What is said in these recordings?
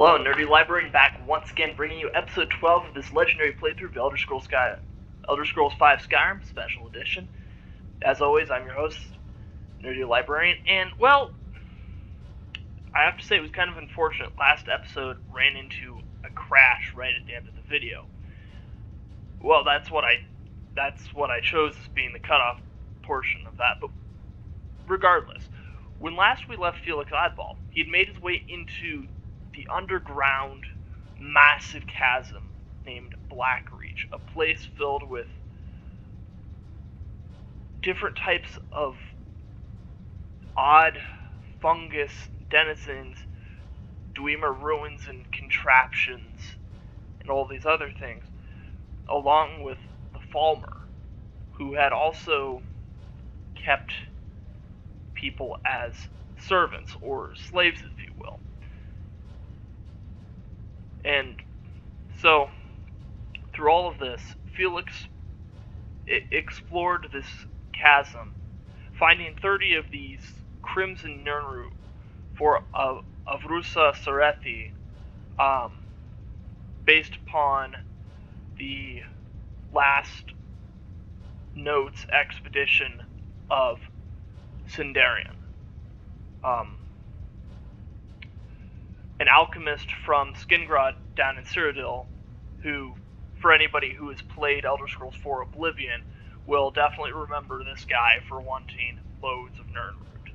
Hello, Nerdy Librarian back once again, bringing you episode 12 of this legendary playthrough of Elder Scrolls V Skyrim Special Edition. As always, I'm your host, Nerdy Librarian, and, well, I have to say it was kind of unfortunate. Last episode ran into a crash right at the end of the video. Well, that's what I chose as being the cutoff portion of that, but regardless, when last we left Felix Oddball, he had made his way into the underground massive chasm named Blackreach, a place filled with different types of odd fungus denizens, Dwemer ruins and contraptions, and all these other things, along with the Falmer, who had also kept people as servants, or slaves if you will. And so, through all of this, Felix explored this chasm, finding 30 of these Crimson Nirnroot for Avrusa Sarethi, based upon the last notes expedition of Sindarian. An alchemist from Skingrad down in Cyrodiil, who, for anybody who has played Elder Scrolls IV Oblivion, will definitely remember this guy for wanting loads of Nirnroot.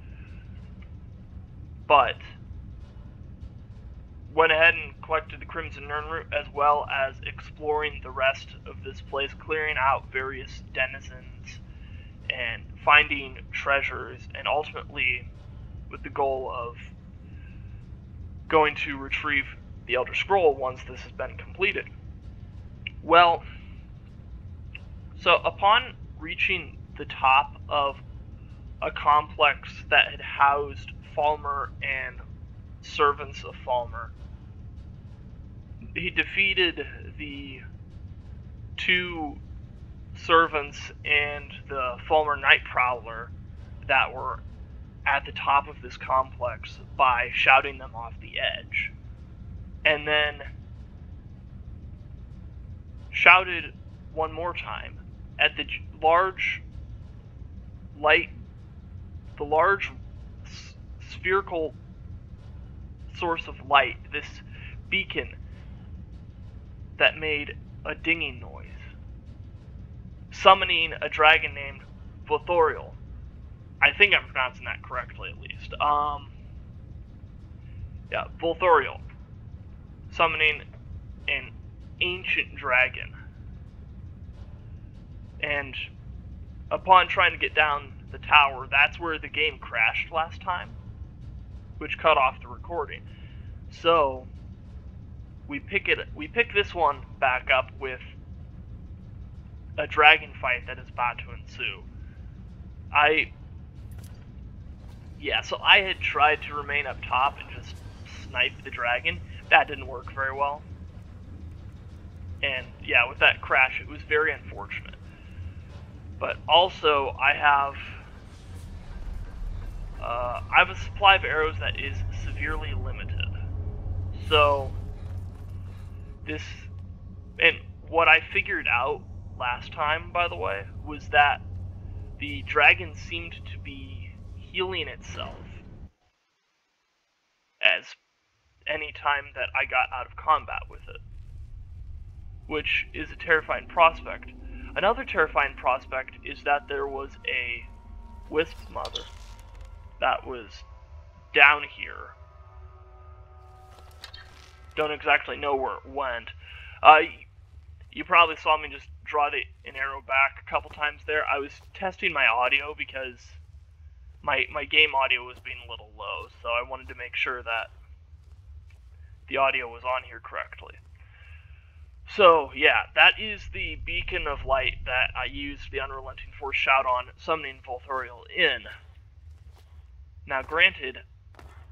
But went ahead and collected the Crimson Nirnroot, as well as exploring the rest of this place, clearing out various denizens and finding treasures, and ultimately with the goal of going to retrieve the Elder Scroll once this has been completed. Well, so upon reaching the top of a complex that had housed Falmer and servants of Falmer, he defeated the two servants and the Falmer Night Prowler that were at the top of this complex by shouting them off the edge. And then shouted one more time at the large spherical source of light, this beacon that made a dinging noise, summoning a dragon named Vothoriel. I think I'm pronouncing that correctly, at least. Yeah, Vothoriel, summoning an ancient dragon. And upon trying to get down the tower, that's where the game crashed last time, which cut off the recording. So we pick this one back up with a dragon fight that is about to ensue. So I had tried to remain up top and just snipe the dragon. That didn't work very well. And yeah, with that crash, it was very unfortunate. But also, I have a supply of arrows that is severely limited. So and what I figured out last time, by the way, was that the dragon seemed to be healing itself as any time that I got out of combat with it, which is a terrifying prospect. Another terrifying prospect is that there was a wisp mother that was down here. Don't exactly know where it went. You probably saw me just draw an arrow back a couple times there. I was testing my audio because my game audio was being a little low, so I wanted to make sure that the audio was on here correctly. So, yeah, that is the beacon of light that I used the Unrelenting Force shout on, summoning Vothoriel in. Now, granted,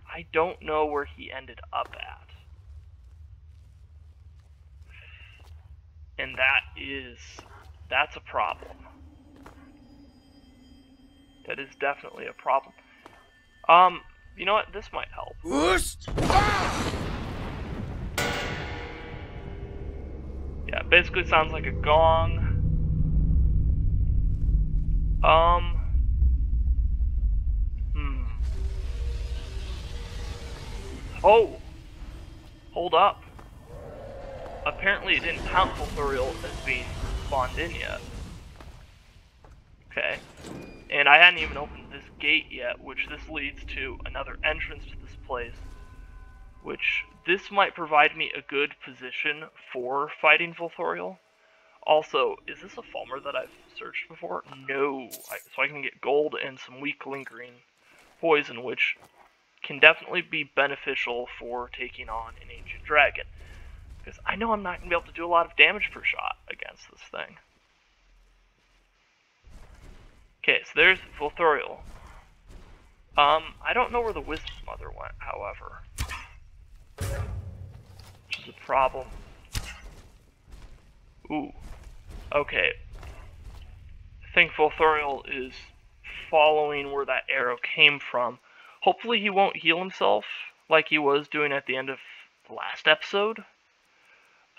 I don't know where he ended up at. And that's a problem. That is definitely a problem. You know what? This might help. basically sounds like a gong. Oh! Hold up. Apparently it didn't count Volthuriel as being spawned in yet. Okay. And I hadn't even opened this gate yet, which this leads to another entrance to this place. Which, this might provide me a good position for fighting Volthuriel. Also, is this a Falmer that I've searched before? No. So I can get gold and some weak lingering poison, which can definitely be beneficial for taking on an Ancient Dragon. Because I know I'm not going to be able to do a lot of damage per shot against this thing. Okay, so there's Volthuriel. I don't know where the Wisp Mother went, however. Which is a problem. Ooh. Okay. I think Volthuriel is following where that arrow came from. Hopefully he won't heal himself like he was doing at the end of the last episode.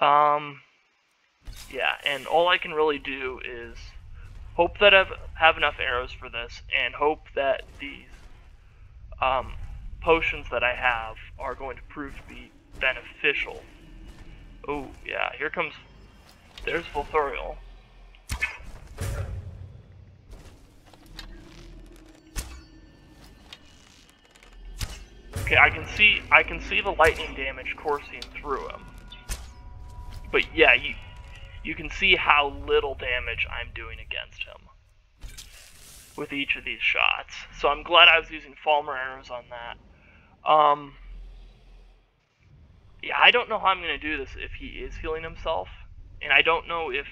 Yeah, and all I can really do is hope that I have enough arrows for this, and hope that these potions that I have are going to prove to be beneficial. Oh, yeah, here comes... There's Volthuriel. Okay, I can see the lightning damage coursing through him. But yeah, you can see how little damage I'm doing against him with each of these shots. So I'm glad I was using Falmer arrows on that. Yeah, I don't know how I'm going to do this if he is healing himself. And I don't know if...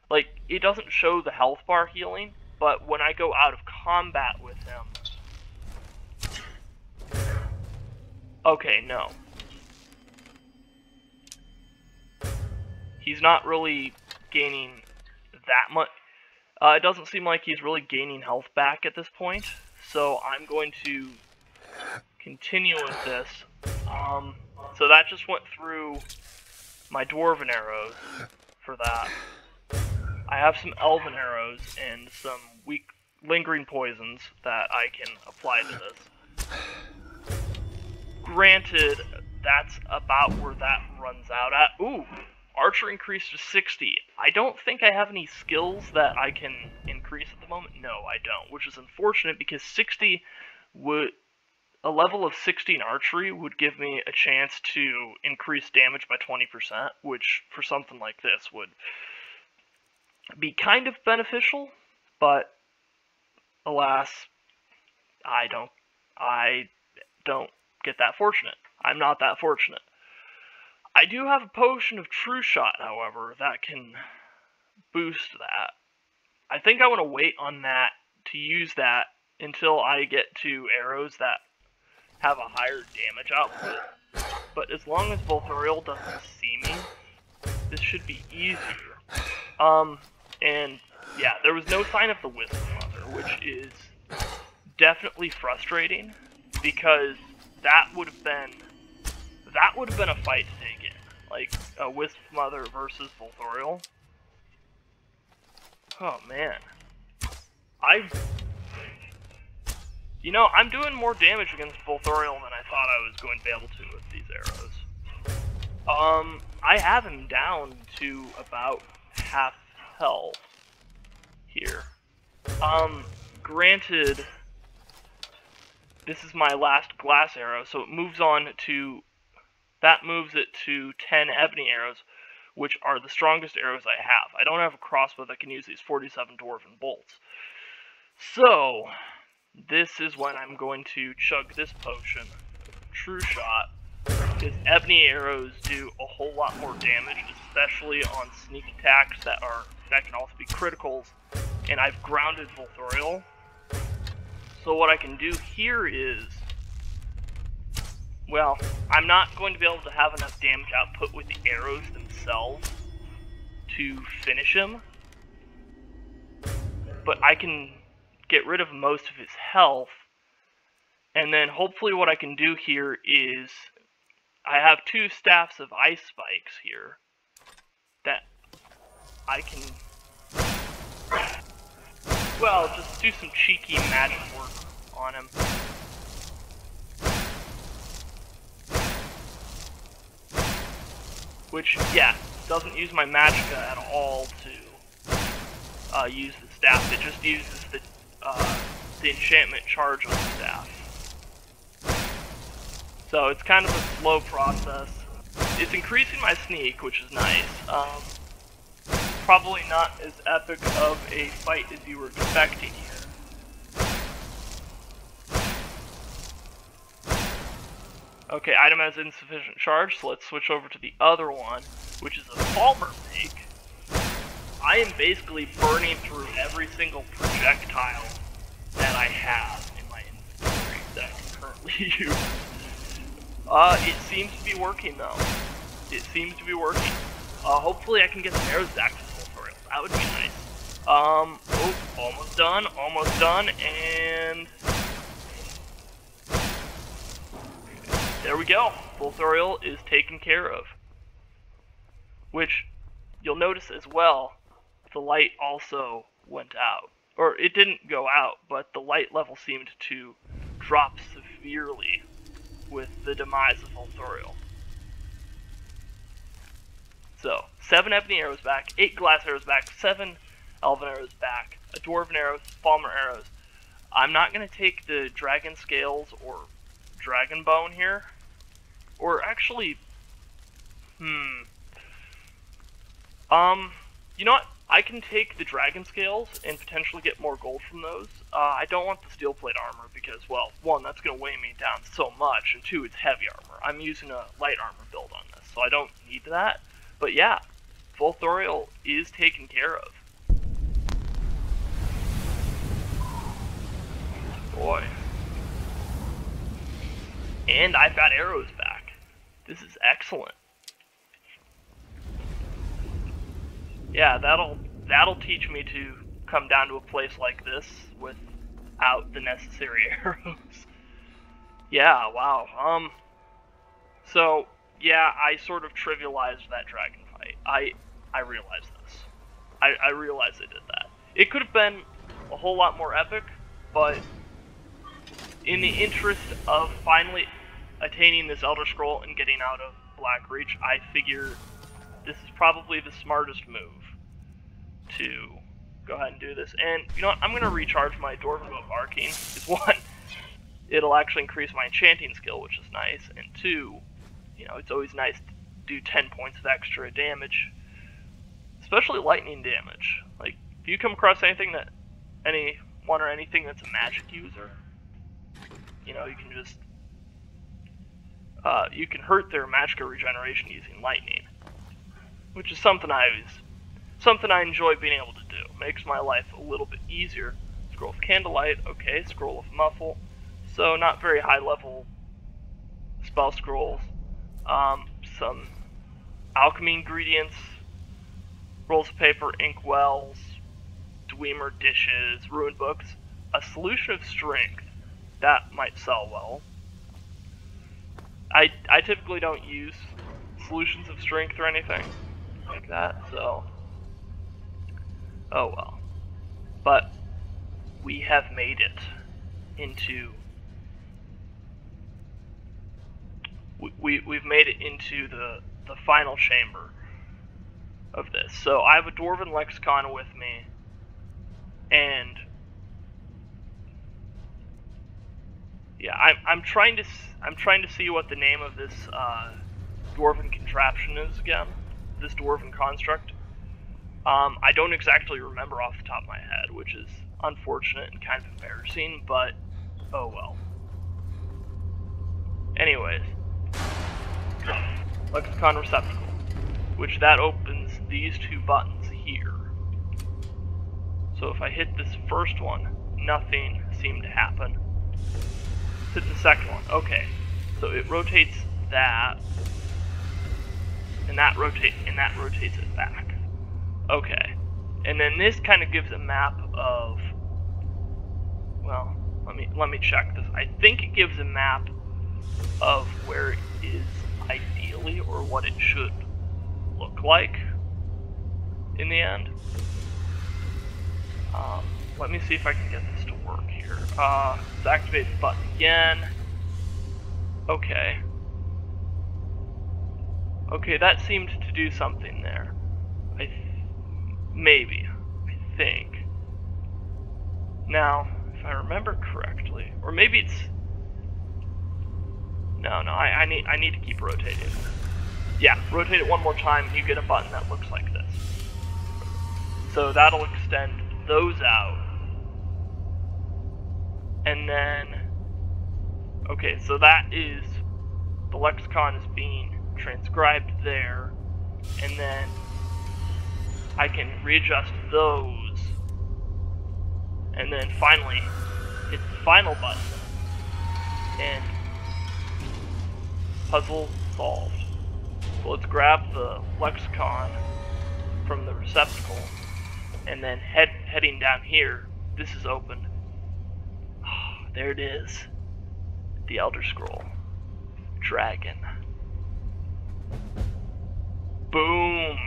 Like, it doesn't show the health bar healing, but when I go out of combat with him... Okay, no. He's not really gaining that much. It doesn't seem like he's really gaining health back at this point, so I'm going to continue with this. So that just went through my Dwarven arrows for that. I have some Elven arrows and some weak lingering poisons that I can apply to this. Granted, that's about where that runs out at. Ooh! Archer increased to 60. I don't think I have any skills that I can increase at the moment. No, I don't, which is unfortunate because 60 would... A level of 60 in archery would give me a chance to increase damage by 20%, which for something like this would be kind of beneficial, but alas, I don't get that fortunate. I'm not that fortunate. I do have a potion of True Shot, however, that can boost that. I think I want to wait on that to use that until I get to arrows that have a higher damage output. But as long as Volthuriel doesn't see me, this should be easier. And yeah, there was no sign of the Wisp Mother, which is definitely frustrating because that would have been a fight to take in, like a Wisp Mother versus Volthuriel. Oh man, I'm doing more damage against Volthuriel than I thought I was going to be able to with these arrows. I have him down to about half health here. Granted, this is my last glass arrow, so it moves on to... That moves it to 10 ebony arrows, which are the strongest arrows I have. I don't have a crossbow that can use these 47 dwarven bolts. So, this is when I'm going to chug this potion, True Shot, because ebony arrows do a whole lot more damage, especially on sneak attacks that can also be criticals, and I've grounded Volthuriel. So what I can do here is, well, I'm not going to be able to have enough damage output with the arrows themselves to finish him, but I can get rid of most of his health, and then hopefully what I can do here is, I have 2 staffs of ice spikes here that I can, well, just do some cheeky magic work on him. Which, yeah, doesn't use my magicka at all to use the staff. It just uses the enchantment charge on the staff. So it's kind of a slow process. It's increasing my sneak, which is nice. Probably not as epic of a fight as you were expecting here. Okay, item has insufficient charge, so let's switch over to the other one, which is a Falmer make. I am basically burning through every single projectile that I have in my inventory that I can currently use. It seems to be working though. It seems to be working. Hopefully I can get some arrows back to the tutorial. That would be nice. Oh, almost done, and there we go. Full is taken care of. Which, you'll notice as well, the light also went out. Or, it didn't go out, but the light level seemed to drop severely with the demise of Volthorial. So, 7 ebony arrows back, 8 glass arrows back, 7 elven arrows back, a dwarven arrow, Falmer arrows. I'm not going to take the dragon scales or dragon bone here. Or actually, you know what? I can take the dragon scales and potentially get more gold from those. I don't want the steel plate armor because, well, 1, that's going to weigh me down so much, and 2, it's heavy armor. I'm using a light armor build on this, so I don't need that. But yeah, Volthorial is taken care of. Boy. And I've got arrows back. This is excellent. Yeah, that'll teach me to come down to a place like this without the necessary arrows. Yeah, wow. So yeah, I sort of trivialized that dragon fight. I realized this. I realized I did that. It could have been a whole lot more epic, but in the interest of finally attaining this Elder Scroll and getting out of Blackreach, I figure this is probably the smartest move to go ahead and do this. And you know what? I'm going to recharge my Dwarven Bow of Arcane. Because 1, it'll actually increase my enchanting skill, which is nice. And 2, you know, it's always nice to do 10 points of extra damage. Especially lightning damage. Like, if you come across anything or anything that's a magic user, you know, you can just, you can hurt their magicka regeneration using lightning. Which is something I enjoy being able to do. Makes my life a little bit easier. Scroll of Candlelight, okay, Scroll of Muffle. So not very high level spell scrolls. Some alchemy ingredients, rolls of paper, ink wells, Dwemer dishes, rune books, a solution of strength. That might sell well. I typically don't use solutions of strength or anything like that, so oh well. But we have made it into we've made it into the final chamber of this. So I have a Dwarven Lexicon with me, and yeah, I'm trying to see what the name of this Dwarven contraption is again. This Dwarven construct. I don't exactly remember off the top of my head, which is unfortunate and kind of embarrassing, but oh well. Anyways, Lexicon receptacle, which that opens these 2 buttons here. So if I hit this first one, nothing seemed to happen. Hit the second one. Okay, so it rotates that, and that rotates it back. Okay, and then this kind of gives a map of, well, let me check this. I think it gives a map of where it is ideally, or what it should look like. in the end. Let me see if I can get this to work here. Let's activate the button again. Okay. Okay, that seemed to do something there. Maybe. I think. Now, if I remember correctly, or maybe it's... No, I need to keep rotating. Yeah, rotate it one more time and you get a button that looks like this. So that'll extend those out. And then... Okay, so that is... The lexicon is being transcribed there. And then I can readjust those. And then finally hit the final button. And puzzle solved. So let's grab the lexicon from the receptacle, and then heading down here, this is open. Oh, there it is. The Elder Scroll. Dragon. Boom!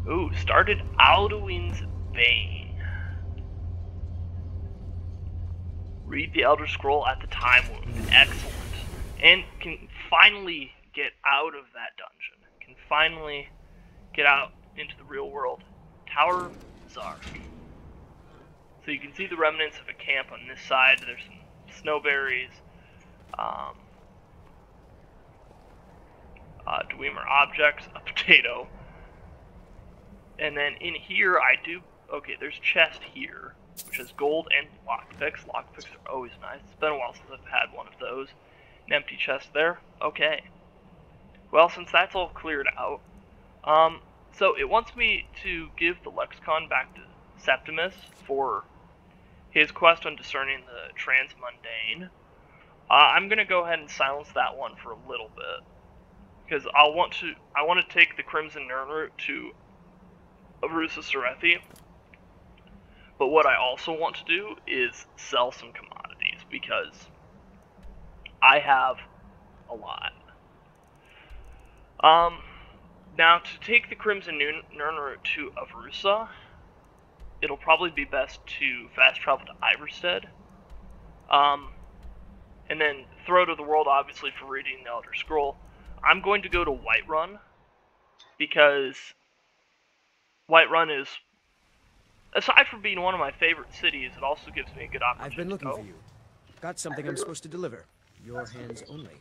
Ooh, started Alduin's Bane. Read the Elder Scroll at the Time Wound. Excellent. And can finally get out of that dungeon. Can finally get out into the real world. Tower Zark. So you can see the remnants of a camp on this side. There's some snowberries. Dwemer objects. A potato. And then in here I do... Okay, there's chest here, which has gold and lockpicks. Lockpicks are always nice. It's been a while since I've had one of those. An empty chest there. Okay. Well, since that's all cleared out, so it wants me to give the lexicon back to Septimus for his quest on discerning the transmundane. I'm gonna go ahead and silence that one for a little bit, because I want to take the Crimson Nirnroot to Arusa Serethi. But what I also want to do is sell some commodities, because I have a lot. Now, to take the Crimson Nirnroot to Arusa, it'll probably be best to fast travel to Iverstead. And then throw to the world, obviously, for reading the Elder Scroll. I'm going to go to Whiterun, because Whiterun is, aside from being one of my favorite cities, it also gives me a good opportunity. I've been looking for you. Got something I'm supposed to deliver. Your hands only.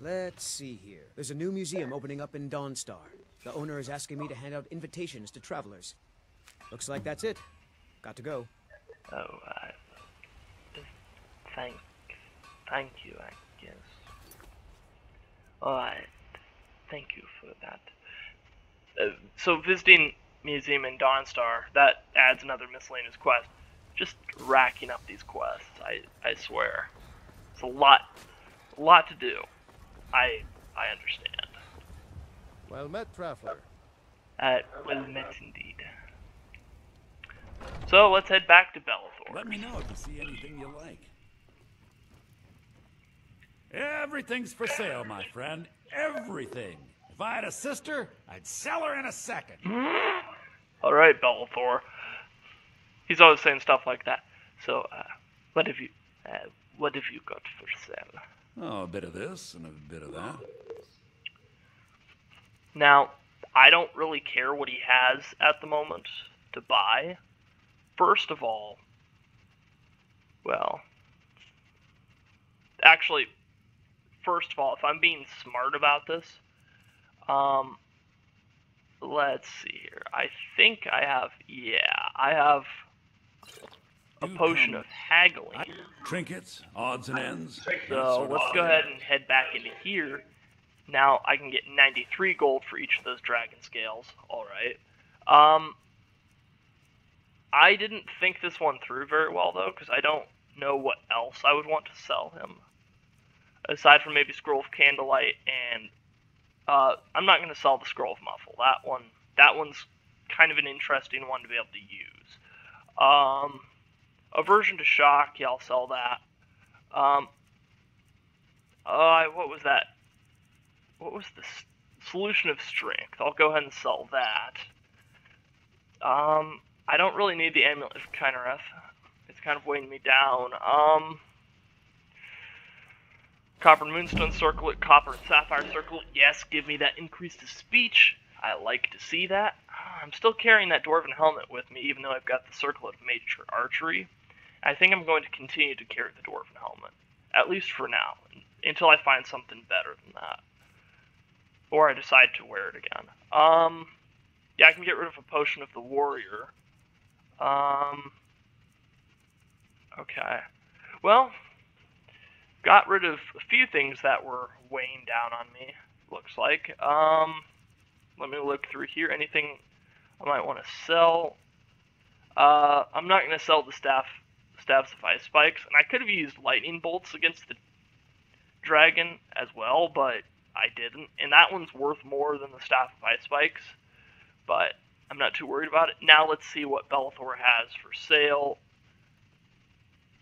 Let's see here. There's a new museum opening up in Dawnstar. The owner is asking me to hand out invitations to travelers. Looks like that's it. Got to go. Oh, thank you, I guess. Alright, thank you for that. So visiting museum in Dawnstar, that adds another miscellaneous quest. Just racking up these quests, I swear. It's a lot to do. I understand. Well met, traveler. Well met indeed. So let's head back to Bellathor. Let me know if you see anything you like. Everything's for sale, my friend. Everything. If I had a sister, I'd sell her in a second. Alright, Bellathor. He's always saying stuff like that. So, what have you got for sale? Oh, a bit of this and a bit of that. Now, I don't really care what he has at the moment to buy. First of all, well, actually, first of all, if I'm being smart about this, let's see here. I think I have, I have a potion of haggling. Trinkets, odds and ends. So let's go ahead and head back into here. Now I can get 93 gold for each of those dragon scales. Alright. I didn't think this one through very well, though, because I don't know what else I would want to sell him. Aside from maybe Scroll of Candlelight, and I'm not going to sell the Scroll of Muffle. That one's kind of an interesting one to be able to use. Aversion to Shock, yeah, I'll sell that. What was that? What was Solution of Strength. I'll go ahead and sell that. I don't really need the Amulet of Kynareth. It's kind of weighing me down. Copper and Moonstone Circlet, Copper and Sapphire Circlet. Yes, give me that increase to speech. I like to see that. I'm still carrying that Dwarven Helmet with me, even though I've got the Circlet of Major Archery. I think I'm going to continue to carry the Dwarven Helmet, at least for now, until I find something better than that. Or I decide to wear it again. Yeah, I can get rid of a Potion of the Warrior. Okay. Well, got rid of a few things that were weighing down on me, looks like. Let me look through here. Anything I might want to sell? I'm not going to sell the Staffs of Ice Spikes, and I could have used Lightning Bolts against the dragon as well, but I didn't. And that one's worth more than the Staff of Ice Spikes, but I'm not too worried about it. Now let's see what Belethor has for sale.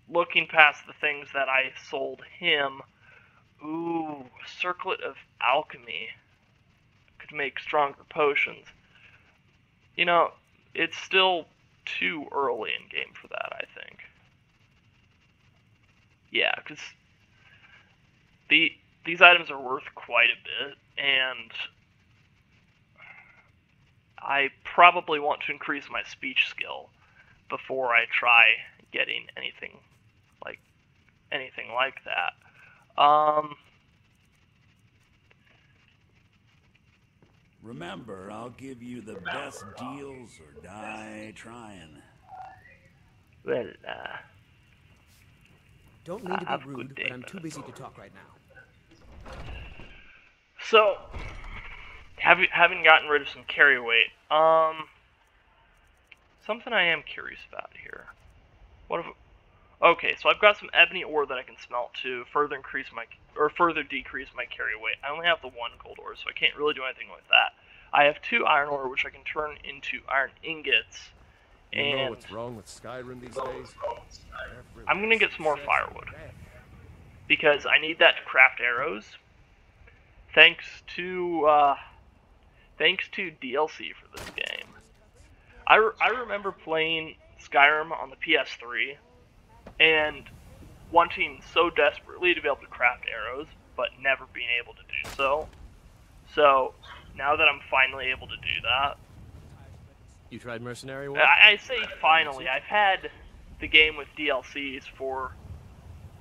Looking past the things that I sold him, ooh, Circlet of Alchemy. Could make stronger potions. You know, it's still too early in game for that, I think. Yeah, because these items are worth quite a bit, and I probably want to increase my speech skill before I try getting anything like that. Remember, I'll give you the best deals or die trying. Well, Don't mean to have be a good rude, day, but I'm too busy to talk right now. so, having gotten rid of some carry weight, something I am curious about here. Okay, so I've got some ebony ore that I can smelt to further decrease my carry weight. I only have the 1 gold ore, so I can't really do anything with that. I have 2 iron ore, which I can turn into iron ingots. You know what's wrong with Skyrim these days? I'm gonna get some more firewood because I need that to craft arrows. Thanks to DLC for this game. I remember playing Skyrim on the PS3 and wanting so desperately to be able to craft arrows, but never being able to do so. So now that I'm finally able to do that. You tried mercenary work? I say finally. I've had the game with DLCs for,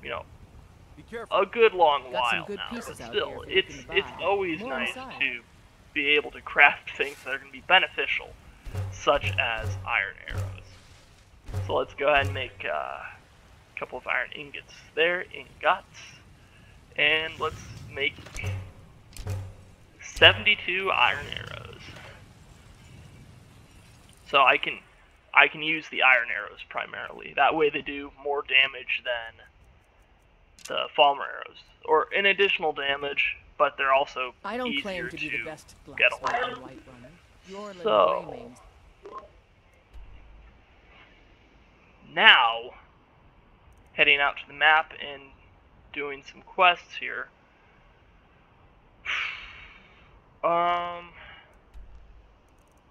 you know, Be careful. a good long Got while some good now, pieces but out still, here for you to it's buy. always More nice inside. to be able to craft things that are going to be beneficial, such as iron arrows. So let's go ahead and make a couple of iron ingots there, ingots, and let's make 72 iron arrows. So I can use the iron arrows primarily. That way they do more damage than the Falmer arrows, or an additional damage, but they're also I don't easier claim to be the best get a blacksmith hold in of. Whiterun. Your little So- Greymane's Now, heading out to the map and doing some quests here.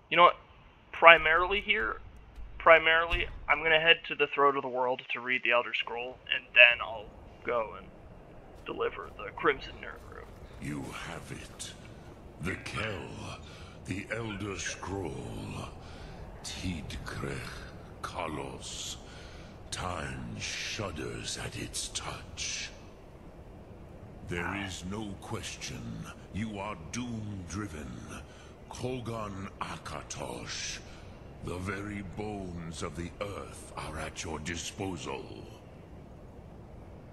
You know what? Primarily, I'm gonna head to the Throat of the World to read the Elder Scroll, and then I'll go and deliver the Crimson Nirnroot. You have it. The Kell, the Elder Scroll. Tidkrech Kalos. Time shudders at its touch. There is no question. You are doom-driven. Kogan Akatosh. The very bones of the earth are at your disposal.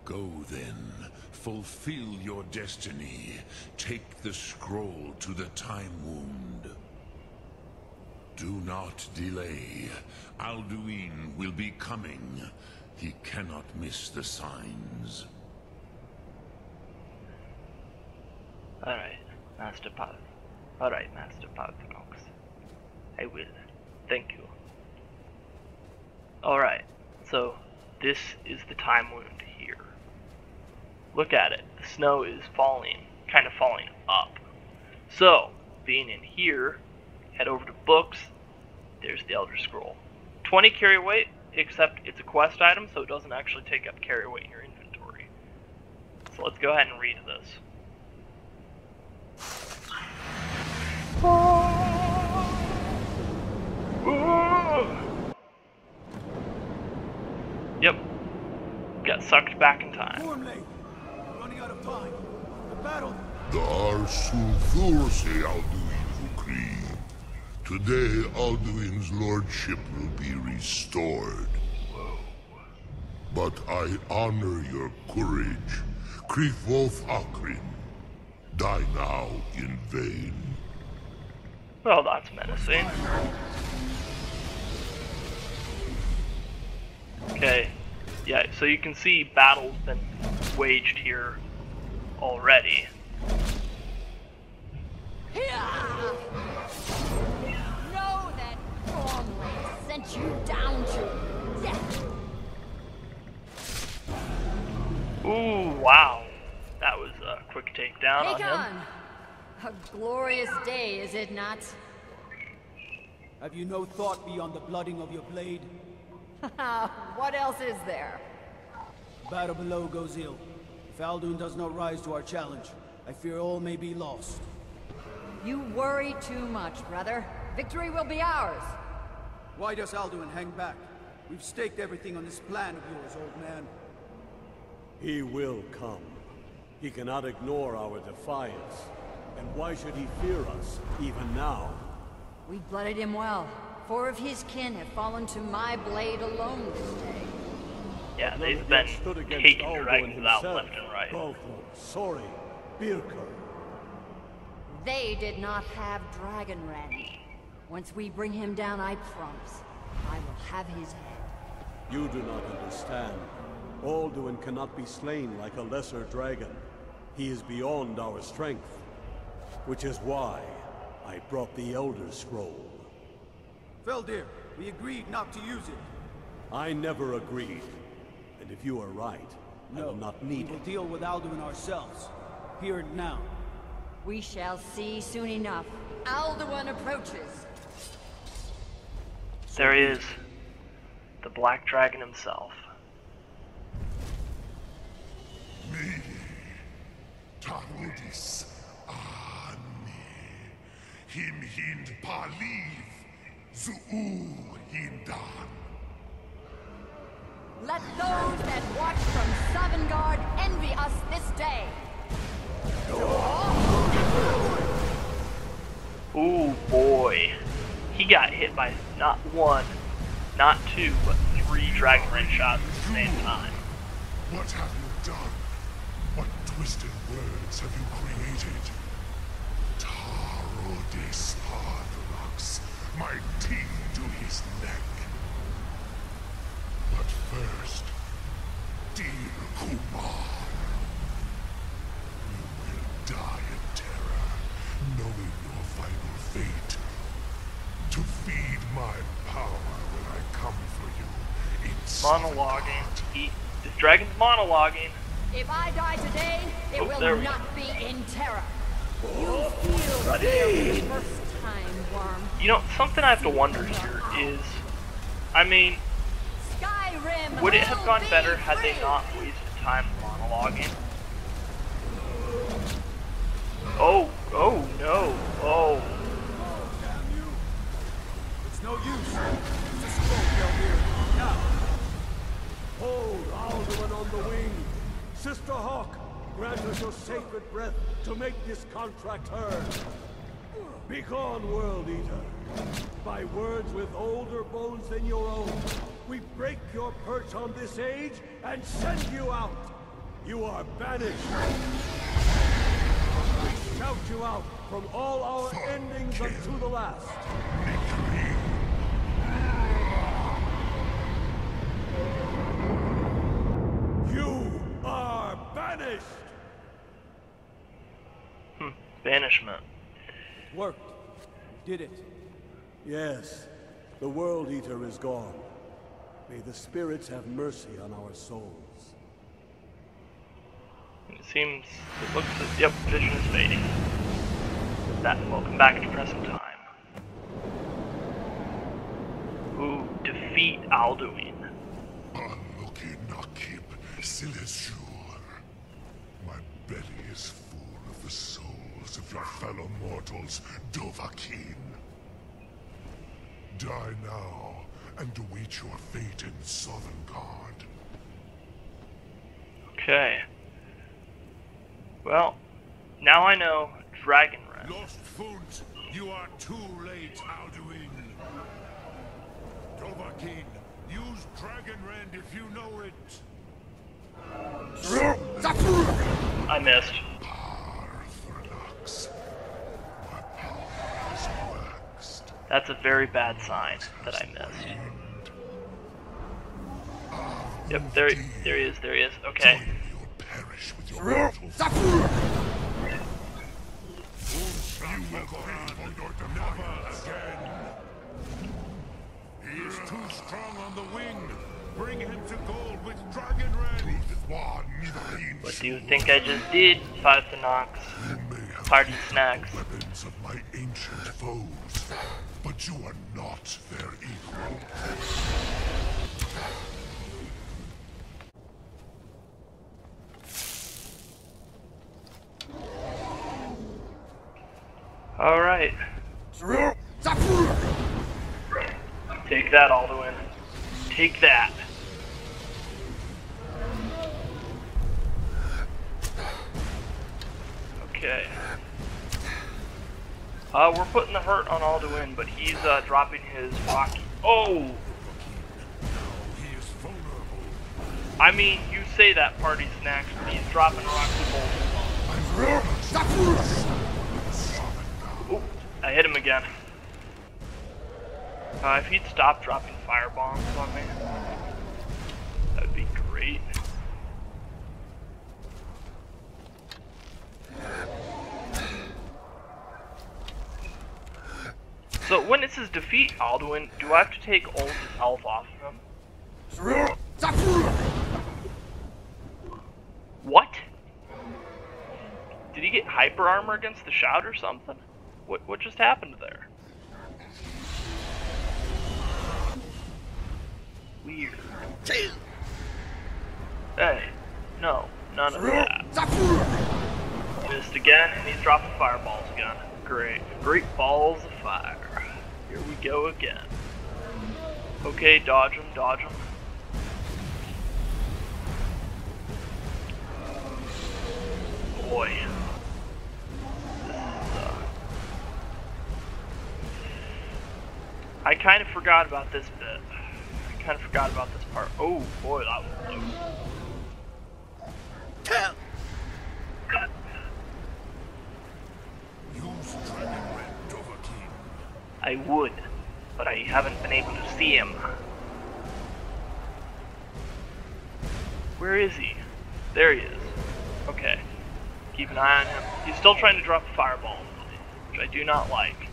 Go then. Fulfill your destiny. Take the scroll to the Time Wound. Do not delay. Alduin will be coming. He cannot miss the signs. Alright, Master Path. Alright, Master Pathnox. I will. Thank you. Alright, so this is the Time Wound here. Look at it. The snow is falling, kind of falling up. So, being in here, head over to books. There's the Elder Scroll. 20 carry weight, except it's a quest item, so it doesn't actually take up carry weight in your inventory. So let's go ahead and read this. Yep. Got sucked back in time. Gormley! Running out of time. The battle. The Arsulthurse Alduin Vukri. Today, Alduin's lordship will be restored. But I honor your courage. Krifwolf Akrin. Die now in vain. Well, that's menacing. Okay. Yeah, so you can see battle's been waged here already. Know that Gormley sent you down to death. Ooh, wow. That was a quick takedown on Take him. on. A glorious day, is it not? Have you no thought beyond the blooding of your blade? What else is there? Battle below goes ill. If Alduin does not rise to our challenge, I fear all may be lost. You worry too much, brother. Victory will be ours. Why does Alduin hang back? We've staked everything on this plan of yours, old man. He will come. He cannot ignore our defiance. And why should he fear us, even now? We blooded him well. 4 of his kin have fallen to my blade alone this day. Yeah, None they've of been them stood against taking Alduin dragons out himself. left and right. Balthor, Sori, Birkir. They did not have Dragonrend. Once we bring him down, I promise, I will have his head. You do not understand. Alduin cannot be slain like a lesser dragon. He is beyond our strength. Which is why I brought the Elder Scroll. Feldir, we agreed not to use it. I never agreed. And if you are right, I will not need We will it. deal with Alduin ourselves. Here and now. We shall see soon enough. Alduin approaches. There he is. The Black Dragon himself. Me, Tarudis, Ani, Him Hind Paliv, Zuu Hindan. Let those that watch from Sovngarde envy us this day. Ooh boy. He got hit by not 1, not 2, but 3 Dragonrend shots at the same time. What have you done? What twisted words have you created? Tarudis Hardrocks, my teeth to his neck. But first, dear Kumar, you will die in terror, knowing your final fate. To feed my power when I come for you, it's Monologuing. This dragon's monologuing. If I die today, it Oh, there will we go. not be in terror. You feel the first time, worm. You know, something I have to wonder here is, I mean, Skyrim would it have will gone be better had they free. not wasted time monologuing? Oh no, oh. Damn you! It's no use. Use the scroll, Feldir. Now! Hold Alduin on the wing. Sister Hawk, grant us your sacred breath to make this contract heard. Begone, World Eater. By words with older bones than your own, we break your perch on this age and send you out. You are banished. We shout you out from all our endings unto the last. You are banished. Banishment. It worked. We did it. Yes, the World Eater is gone. May the spirits have mercy on our souls. It seems, it looks as, yep, vision is fading. Welcome back to present time. Ooh, defeat Alduin. Unlucky Nakib Silesur. My belly is full of the souls of your fellow mortals, Dovahkiin. Die now, and await your fate in Sovngarde. Okay. Well, now I know Dragonrend. Lost Funt, you are too late, Alduin. Dovahkiin, use Dragonrend if you know it. I missed. Parthurnax, my power has waxed. That's a very bad sign that I missed. Yep, there he is, okay. You'll perish with your mortals. You will pay for your demise. He is too strong on the wing. Bring him to gold with Dragonrend. What do you think I just did, Parthurnax? Party snacks. Weapons of my ancient foes, but you are not their equal. Alright. Take that, Alduin. Take that. Okay. We're putting the hurt on Alduin, but he's dropping his rocky. Oh! He is vulnerable. I mean, you say that, Party Snacks, but he's dropping rocky bolts. Oop, I hit him again. If he'd stop dropping fire bombs on me, that'd be great. So when it says defeat Alduin, do I have to take all his health off of him? What? Did he get hyper armor against the shout or something? What just happened there? Weird. Hey, no, none of that. Missed again, and he's dropping fireballs again. Great. Great balls of fire. Here we go again. Okay, dodge him, dodge him. Boy. This is, I kind of forgot about this bit. I kind of forgot about this part. Oh, boy, that was close. Use Dragonrend, Dovahkiin. I would, but I haven't been able to see him. Where is he? There he is. Okay. Keep an eye on him. He's still trying to drop fireballs, which I do not like.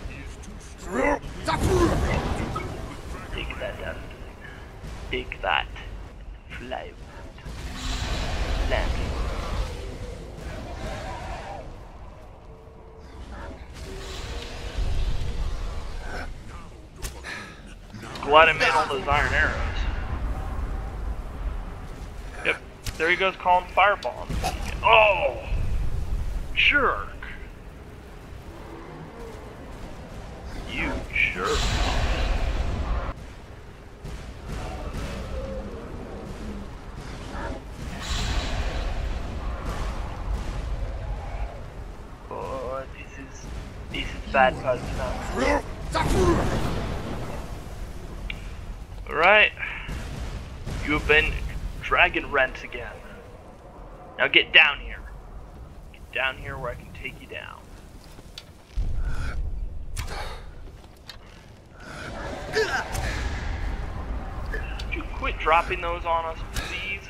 He is too strong. Take that, Devin. Take that. Fly. Land. Glad I made all those iron arrows. Yep, there he goes calling fireball. Oh! Jerk! You jerk. Oh, this is bad stuff. Alright. You have been Dragonrend again. Now get down here. Get down here where I can take you down. Would you quit dropping those on us, please?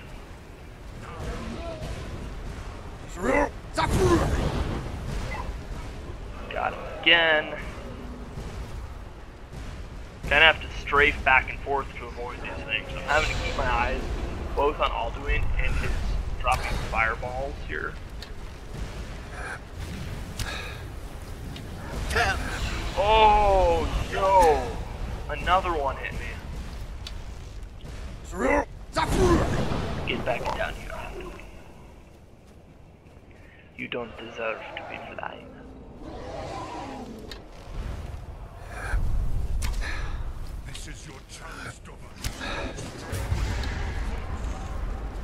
Got him again. Kinda have to strafe back and forth to avoid these things. I'm having to keep my eyes both on Alduin and his dropping fireballs here. another one hit me. Get back down here. You don't deserve to be flying. This is your chance,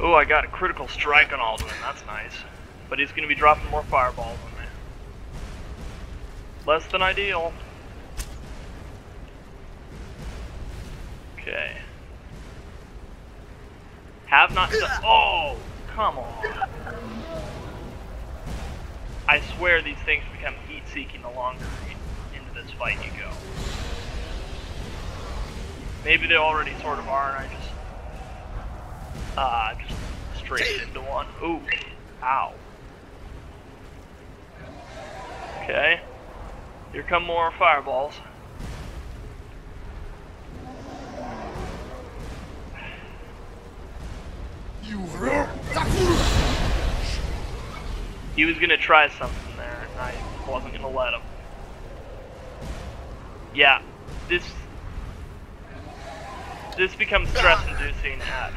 Oh, I got a critical strike on Alduin. That's nice. But he's going to be dropping more fireballs on me. Less than ideal. Okay. Have not done. Oh, come on. I swear these things become heat-seeking the longer into this fight you go. Maybe they already sort of are, and I just straight into one. Ooh, ow. Okay. Here come more fireballs. He was gonna try something there, and I wasn't gonna let him. Yeah, this becomes stress-inducing at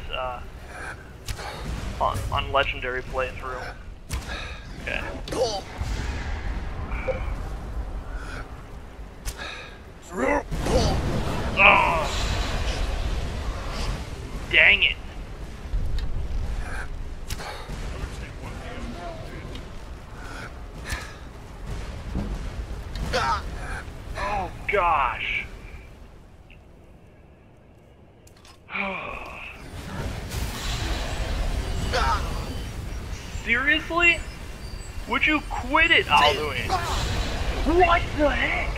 on legendary playthrough. Okay. Oh, dang it. Oh gosh. Seriously? Would you quit it, Alduin? What the heck?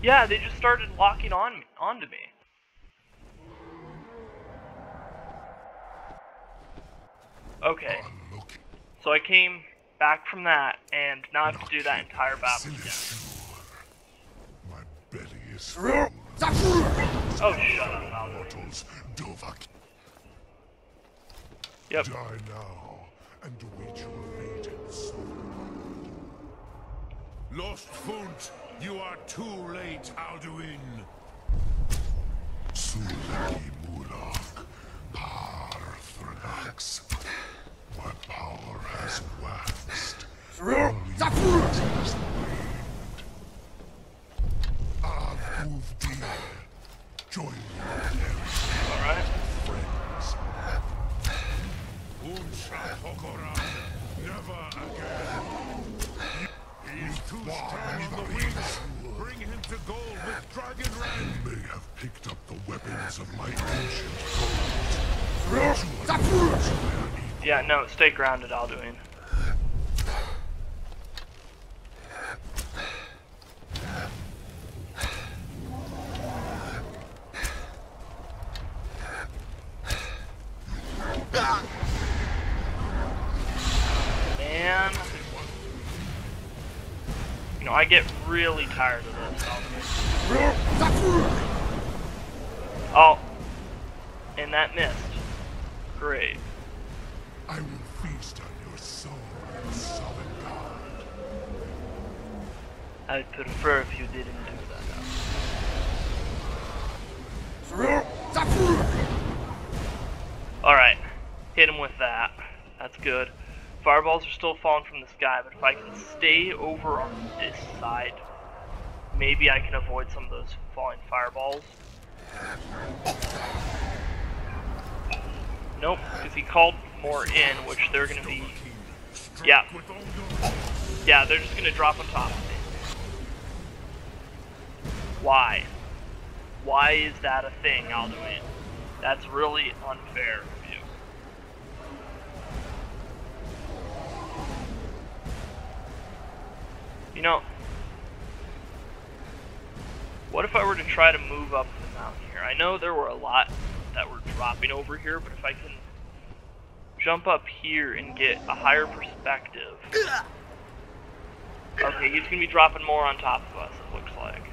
Yeah, they just started locking onto me. Okay. So I came back from that, and now I have to do that entire battle again. My belly is full. Oh, shut up, Alduin. Yep. Die now and await your fate in sorrow. Lost Font, you are too late, Alduin. Sulaki Mulak, Parthrax. My power has waxed. Only has waned. Avuvdir, join me. Alright. Friends. Unsha Hokoran, never again. He is too strong on the wings. Bring him to gold with Dragon Red. You may have picked up the weapons of my ancient foes. Yeah, no, stay grounded, Alduin. Man. You know, I get really tired of this, Alduin. Oh. And that missed. Great. I will feast on your soul in solid God. I'd prefer if you didn't do that. Alright. Hit him with that. That's good. Fireballs are still falling from the sky, but if I can stay over on this side, maybe I can avoid some of those falling fireballs. Nope, because he called more in, which they're going to be... Yeah. Yeah, they're just going to drop on top of me. Why? Why is that a thing, Alduin? That's really unfair of you. You know, what if I were to try to move up the mountain here? I know there were a lot that were dropping over here, but if I can jump up here and get a higher perspective. Okay, he's gonna be dropping more on top of us, it looks like.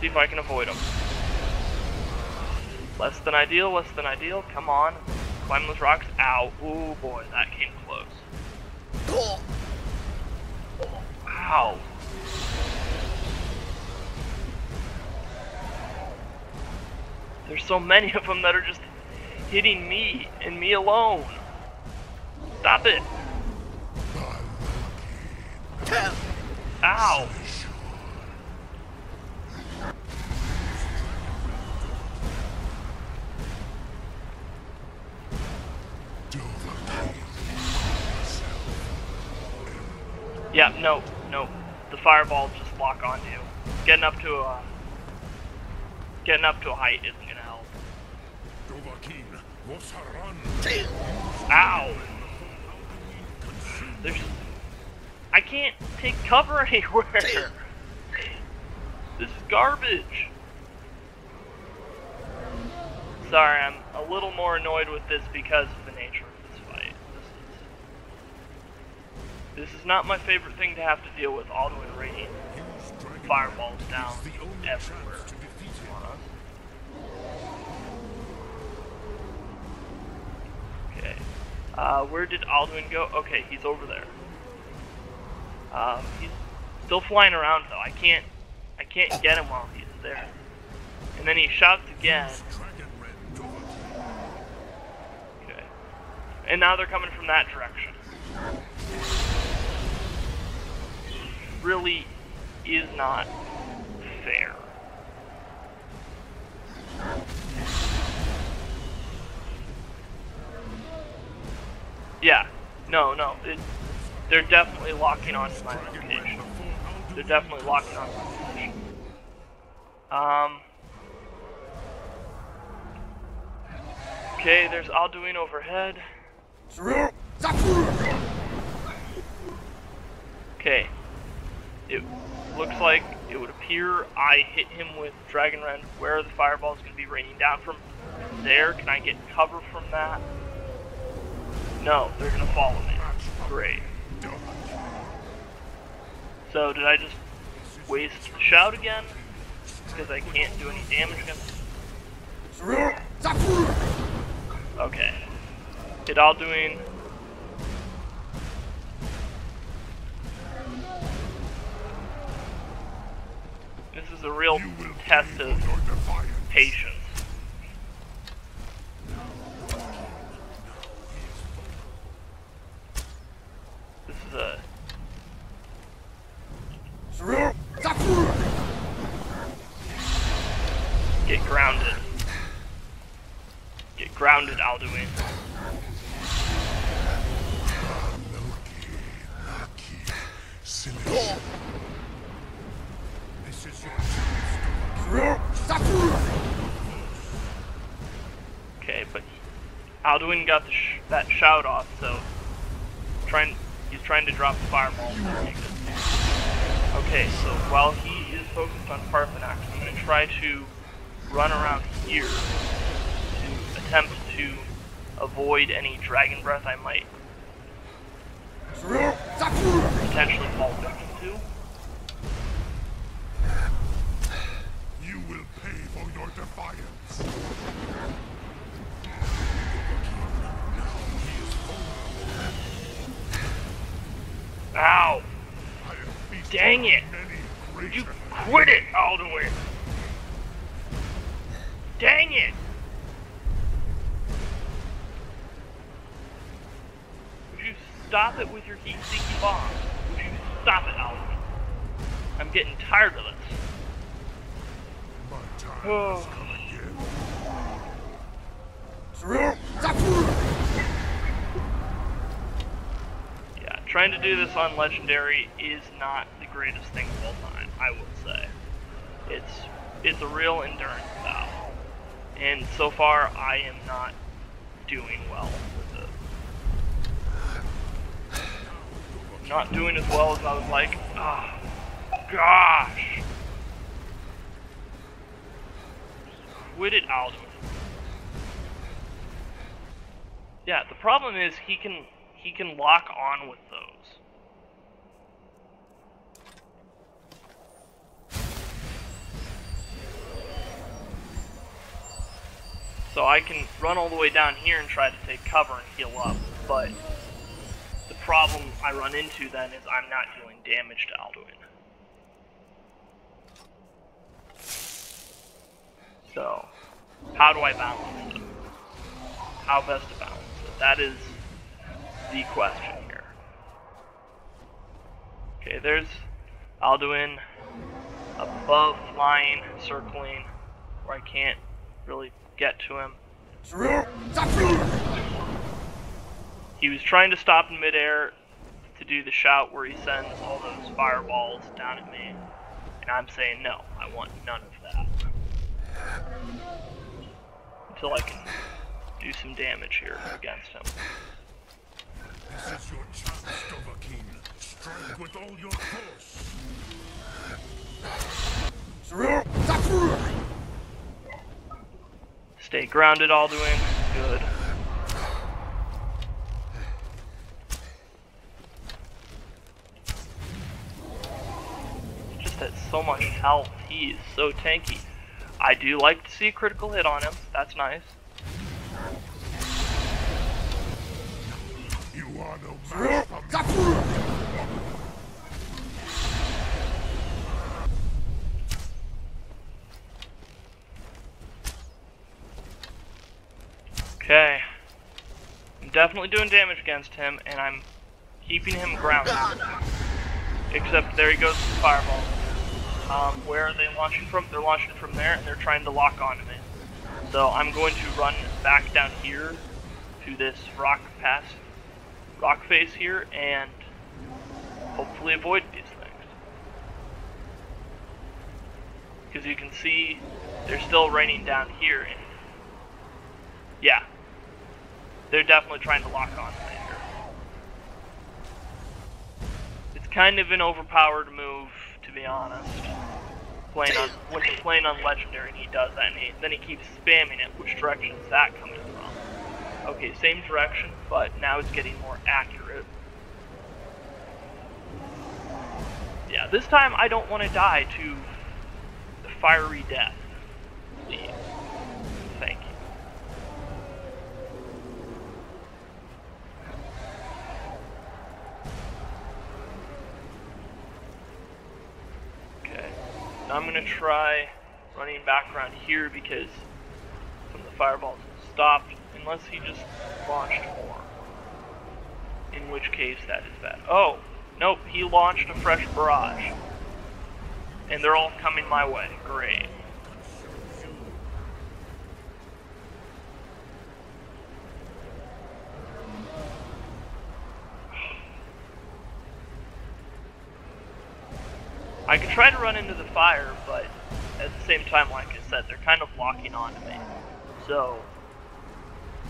See if I can avoid him. Less than ideal, less than ideal. Come on. Climb those rocks. Ow. Ooh boy, that came close. Ow. There's so many of them that are just hitting me and me alone. Stop it. Ow. Yeah, no. The fireballs just lock onto you. Getting up to a height isn't gonna help. Ow! I can't take cover anywhere. This is garbage. Sorry, I'm a little more annoyed with this because of the nature of this fight. This is not my favorite thing to have to deal with. Alduin raining fireballs down everywhere on us. Okay. Where did Alduin go? Okay, he's over there. He's still flying around though. I can't get him while he's there. And then he shouts again. Okay. And now they're coming from that direction. Really is not fair. Yeah. No. They're definitely locking onto my location. They're definitely locking onto my location. Okay, there's Alduin overhead. Okay. It looks like it would appear I hit him with Dragon Rend where the fireball is going to be raining down from there. Can I get cover from that? No, they're going to follow me. Great. So did I just waste the shout again? Because I can't do any damage against him? Okay. Get Alduin. This is a real test of patience. This is a... Get grounded. Get grounded, Alduin. Okay, but Alduin got that shout off, so he's trying to drop the fireball. Okay, so while he is focused on Paarthurnax, I'm going to try to run around here to attempt to avoid any dragon breath I might potentially fall victim to. You will pay for your defiance. Ow! Dang it! Would you quit it, Alduin? Dang it! Would you stop it with your heat-seeking bomb? Would you stop it, Alduin? I'm getting tired of this. My time has come again. Yeah, trying to do this on Legendary is not the greatest thing of all time, I will say. It's a real endurance battle. And so far, I am not doing well with it. Not doing as well as I would like. Oh, gosh! Quit it, Alduin. Yeah, the problem is he can lock on with those. So I can run all the way down here and try to take cover and heal up, but the problem I run into then is I'm not dealing damage to Alduin. So, how do I balance it? How best to balance it? That is the question here. Okay, there's Alduin above, flying, circling, where I can't really get to him. He was trying to stop in midair to do the shout where he sends all those fireballs down at me. And I'm saying no, I want none of that. Until I can do some damage here against him. This is your chance, Dovahkiin. Strike with all your force. Stay grounded, Alduin. Good. Just at so much health. He is so tanky. I do like to see a critical hit on him. That's nice. You are no match for me. Okay. I'm definitely doing damage against him, and I'm keeping him grounded. Except there he goes with the fireball. Where are they launching from? They're launching from there, and they're trying to lock onto me. So I'm going to run back down here to this rock face here, and hopefully avoid these things. Because you can see they're still raining down here, and yeah, they're definitely trying to lock on to me here. It's kind of an overpowered move, to be honest. When he's playing on Legendary and he does that, and then he keeps spamming it. Which direction is that coming from? Okay, same direction, but now it's getting more accurate. Yeah, this time I don't want to die to the fiery death. Please. Thank you. I'm going to try running back around here because some of the fireballs have stopped, unless he just launched more. In which case, that is bad. Oh, nope, he launched a fresh barrage. And they're all coming my way. Great. I could try to run into the fire, but at the same time, like I said, they're kind of locking onto me. So,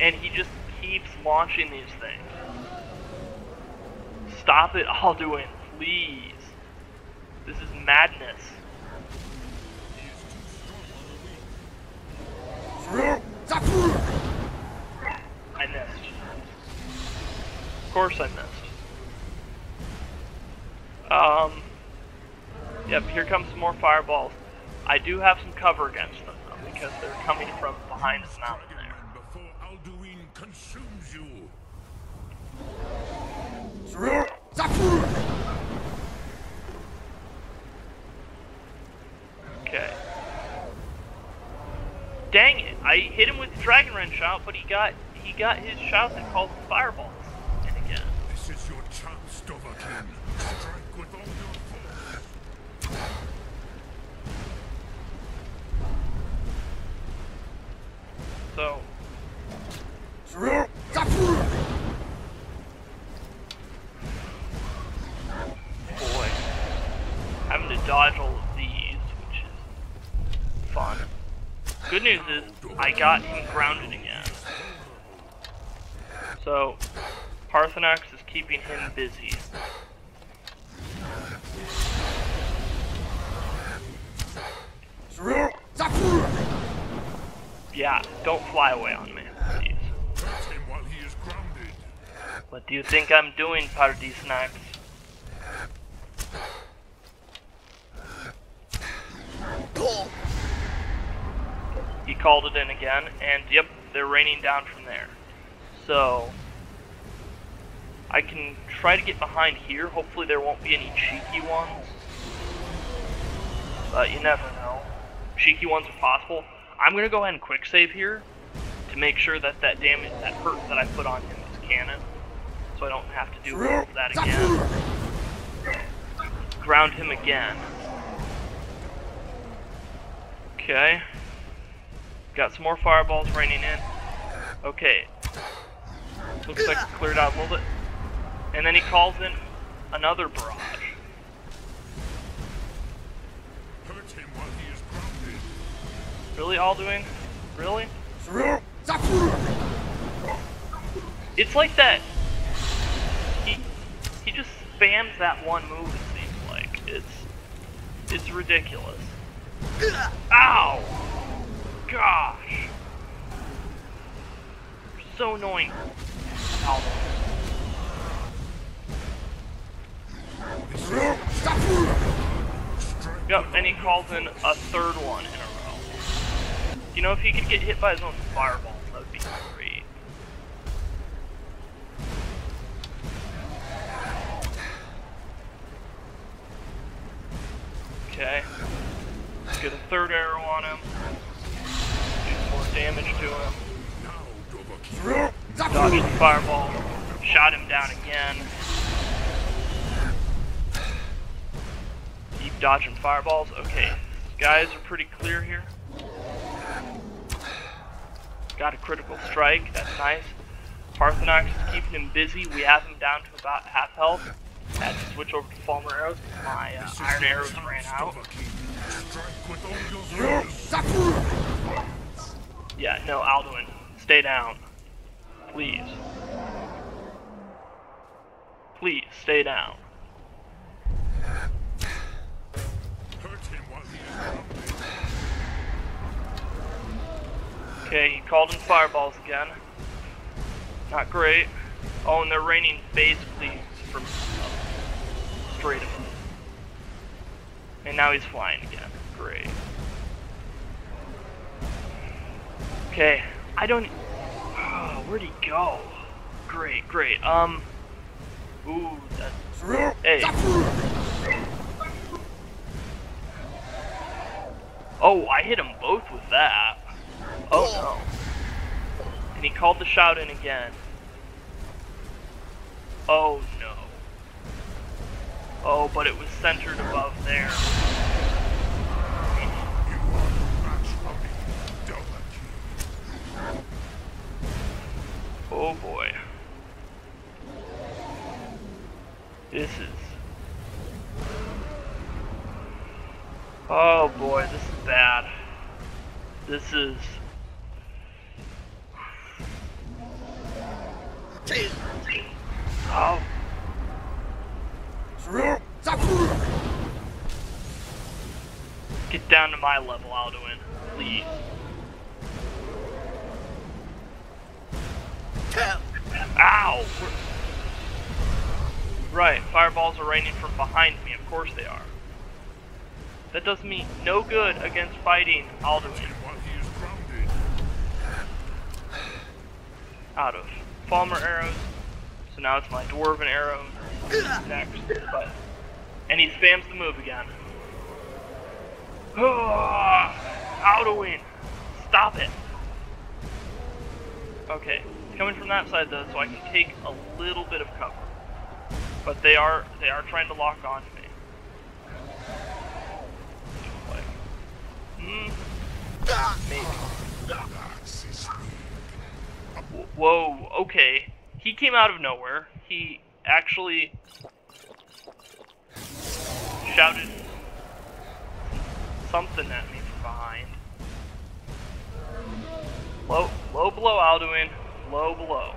and he just keeps launching these things. Stop it, Alduin, please. This is madness. I missed. Of course I missed. Yep, here comes some more fireballs. I do have some cover against them, though, because they're coming from behind this mountain there. Before Alduin consumes you. Okay. Dang it! I hit him with the Dragon Rend shout, but he got his shout that calls the fireballs. And again. This is your chance, Dovahkiin. Strike with all your force. So. Boy. Having to dodge all of these, which is fun. Good news is, I got him grounded again. So, Paarthurnax is keeping him busy. Yeah, don't fly away on me, please. Catch him while he is grounded. What do you think I'm doing, Paarthurnax? He called it in again, and yep, they're raining down from there. So, I can try to get behind here. Hopefully there won't be any cheeky ones. But you never know. Cheeky ones are possible. I'm gonna go ahead and quick save here to make sure that that damage, that hurt that I put on him is canon, so I don't have to do that again. Ground him again. Okay. Got some more fireballs raining in. Okay. Looks like it cleared out a little bit. And then he calls in another barrage. Hurt him while he is grounded. Really, Alduin? Really? It's like that. He just spams that one move, it seems like. It's ridiculous. Ow! Gosh. So annoying. Yep, and he calls in a third one in a row. You know, if he could get hit by his own fireballs, that would be great. Okay. Let's get a third arrow on him. Do some more damage to him. Dodged the fireball. Shot him down again. Keep dodging fireballs. Okay. Guys are pretty clear here. Got a critical strike. That's nice. Parthenox is keeping him busy. We have him down to about half health. Had to switch over to Falmer arrows because my iron arrows ran out. Yeah, no, Alduin, stay down. Please. Please, stay down. Okay, he called in fireballs again. Not great. Oh, and they're raining phase cleaves from straight above. And now he's flying again. Great. Okay, I don't... Oh, where'd he go? Great, great. Ooh, that's... Hey. Oh, I hit them both with that. Oh, no. And he called the shout in again. Oh, no. Oh, but it was centered above there. Oh boy. This is... Oh boy, this is bad. This is... Oh. Get down to my level, Alduin, please. Ow! Right, fireballs are raining from behind me, of course they are. That does me no good against fighting Alduin. Out of Falmer arrows, so now it's my Dwarven arrows next. But, and he spams the move again. Oh, Alduin, stop it! Okay, he's coming from that side though, so I can take a little bit of cover. But they are trying to lock on to me. Maybe. Whoa, okay. He came out of nowhere. He actually shouted something at me from behind. Low blow, Alduin. Low blow.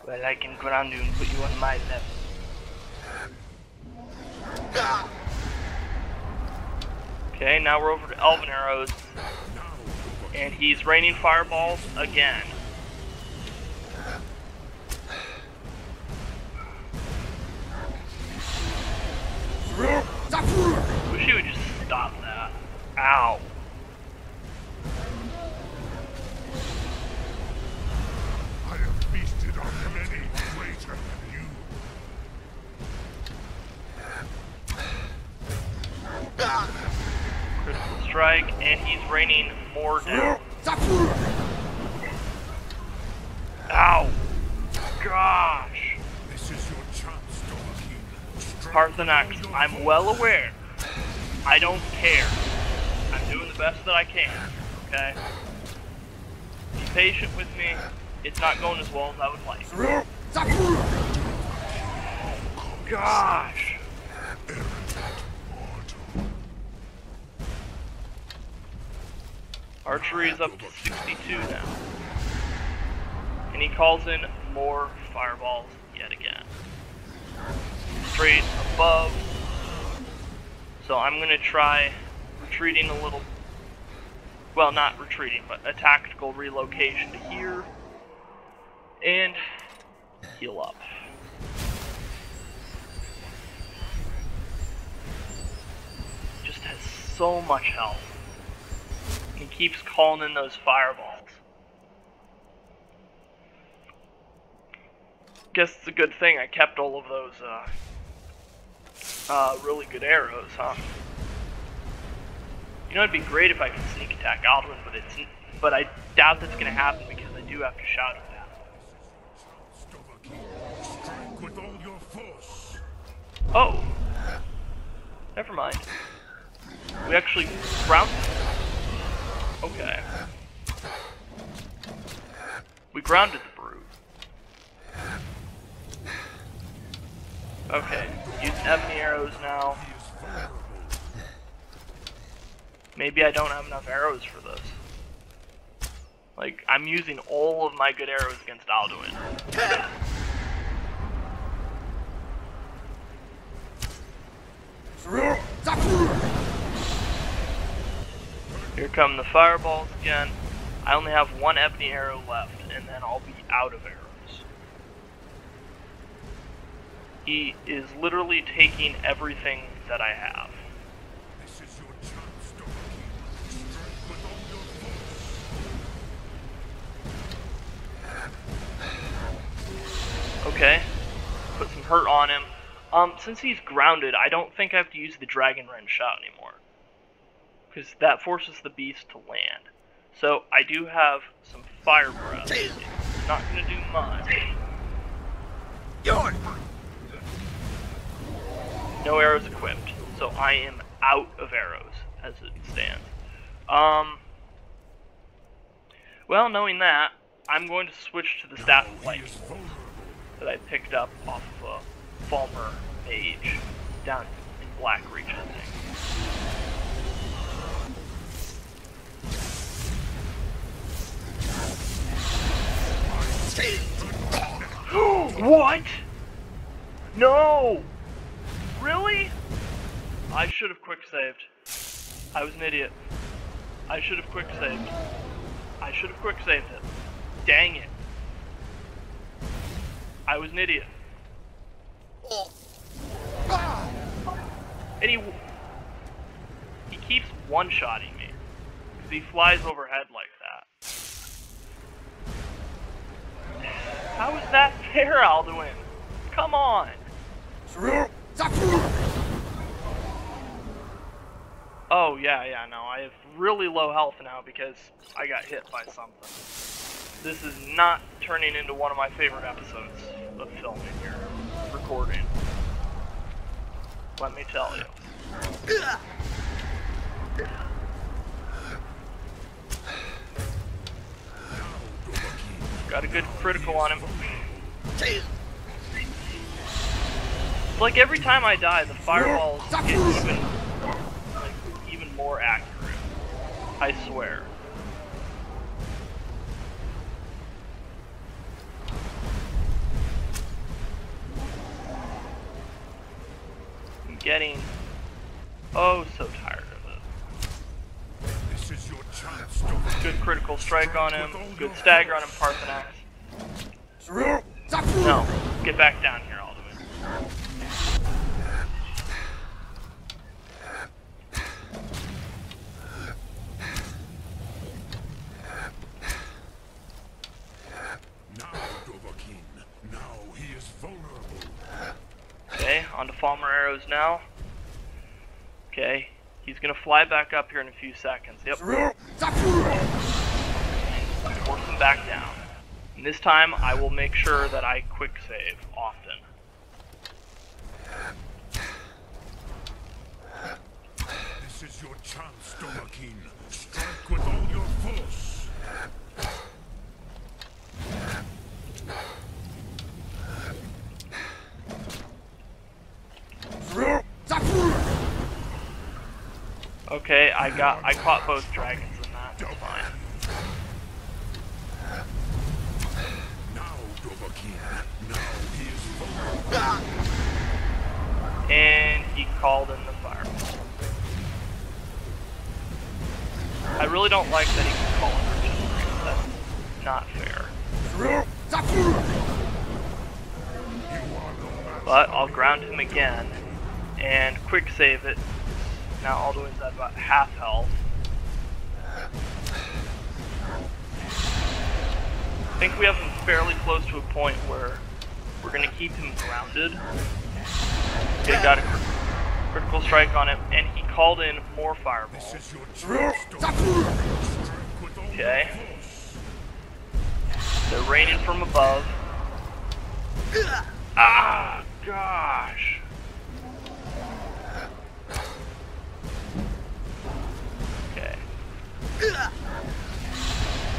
Well, I can ground you and put you on my level. Okay, now we're over to Elven arrows. And he's raining fireballs again. Wish he would just stop that. Ow. I have feasted on many. Critical strike, and he's raining more down. Ow! Gosh! This is your chance, Dovahkiin. Parthenax, I'm well aware. I don't care. I'm doing the best that I can, okay? Be patient with me. It's not going as well as I would like. Gosh! Archery is up to 62 now. And he calls in more fireballs yet again. Straight above. So I'm going to try retreating a little. Well, not retreating, but a tactical relocation to here. And heal up. Just has so much health. He keeps calling in those fireballs. Guess it's a good thing I kept all of those really good arrows, huh? You know, it'd be great if I could sneak attack Alduin, but I doubt that's gonna happen because I do have to shout at that. Strike with all your force. Oh, never mind. We actually grounded. Okay. We grounded the brood. Okay, using ebony arrows now. Maybe I don't have enough arrows for this. Like, I'm using all of my good arrows against Alduin. Here come the fireballs again. I only have one ebony arrow left, and then I'll be out of arrows. He is literally taking everything that I have. This is your chance, Dovahkiin. Strike with all your force. Okay. Put some hurt on him. Since he's grounded, I don't think I have to use the Dragon Rend shot anymore. Because that forces the beast to land. So I do have some fire breath. It's not going to do much. No arrows equipped, so I am out of arrows as it stands. Well, knowing that, I'm going to switch to the Staff of Light that I picked up off of a Falmer mage down in Blackreach, I think. What? No! Really? I should have quick saved. I was an idiot. I should have quick saved. I should have quick saved it. Dang it. I was an idiot. And he keeps one-shotting me. Because he flies overhead like that. How is that fair, Alduin? Come on! Oh, yeah, no, I have really low health now because I got hit by something. This is not turning into one of my favorite episodes of filming here, recording. Let me tell you. Got a good critical on him. It's like every time I die, the fireballs get even more accurate. I swear. I'm getting oh so tired of it. This is your chance, Good critical strike on him. Good stagger on him, Parthenax. No, get back down here, Alduin. Now, Dovahkiin. Now he is vulnerable. Okay, on to Falmer arrows now. Okay, He's gonna fly back up here in a few seconds. Yep. Force him back down. And this time, I will make sure that I quick save often. This is your chance, Dovahkiin. Strike with all your force. Okay, I caught both dragons in that. That's fine. Now, Dovahkiin. Now he is vulnerable. And he called in the fireball. I really don't like that he can call in resistance. That's not fair. But I'll ground him again and quick save it. Now Alduin's at about half health. I think we have him fairly close to a point where we're going to keep him grounded. We got a critical strike on him, and he called in more fireballs. Okay. They're raining from above. Ah, gosh. Okay.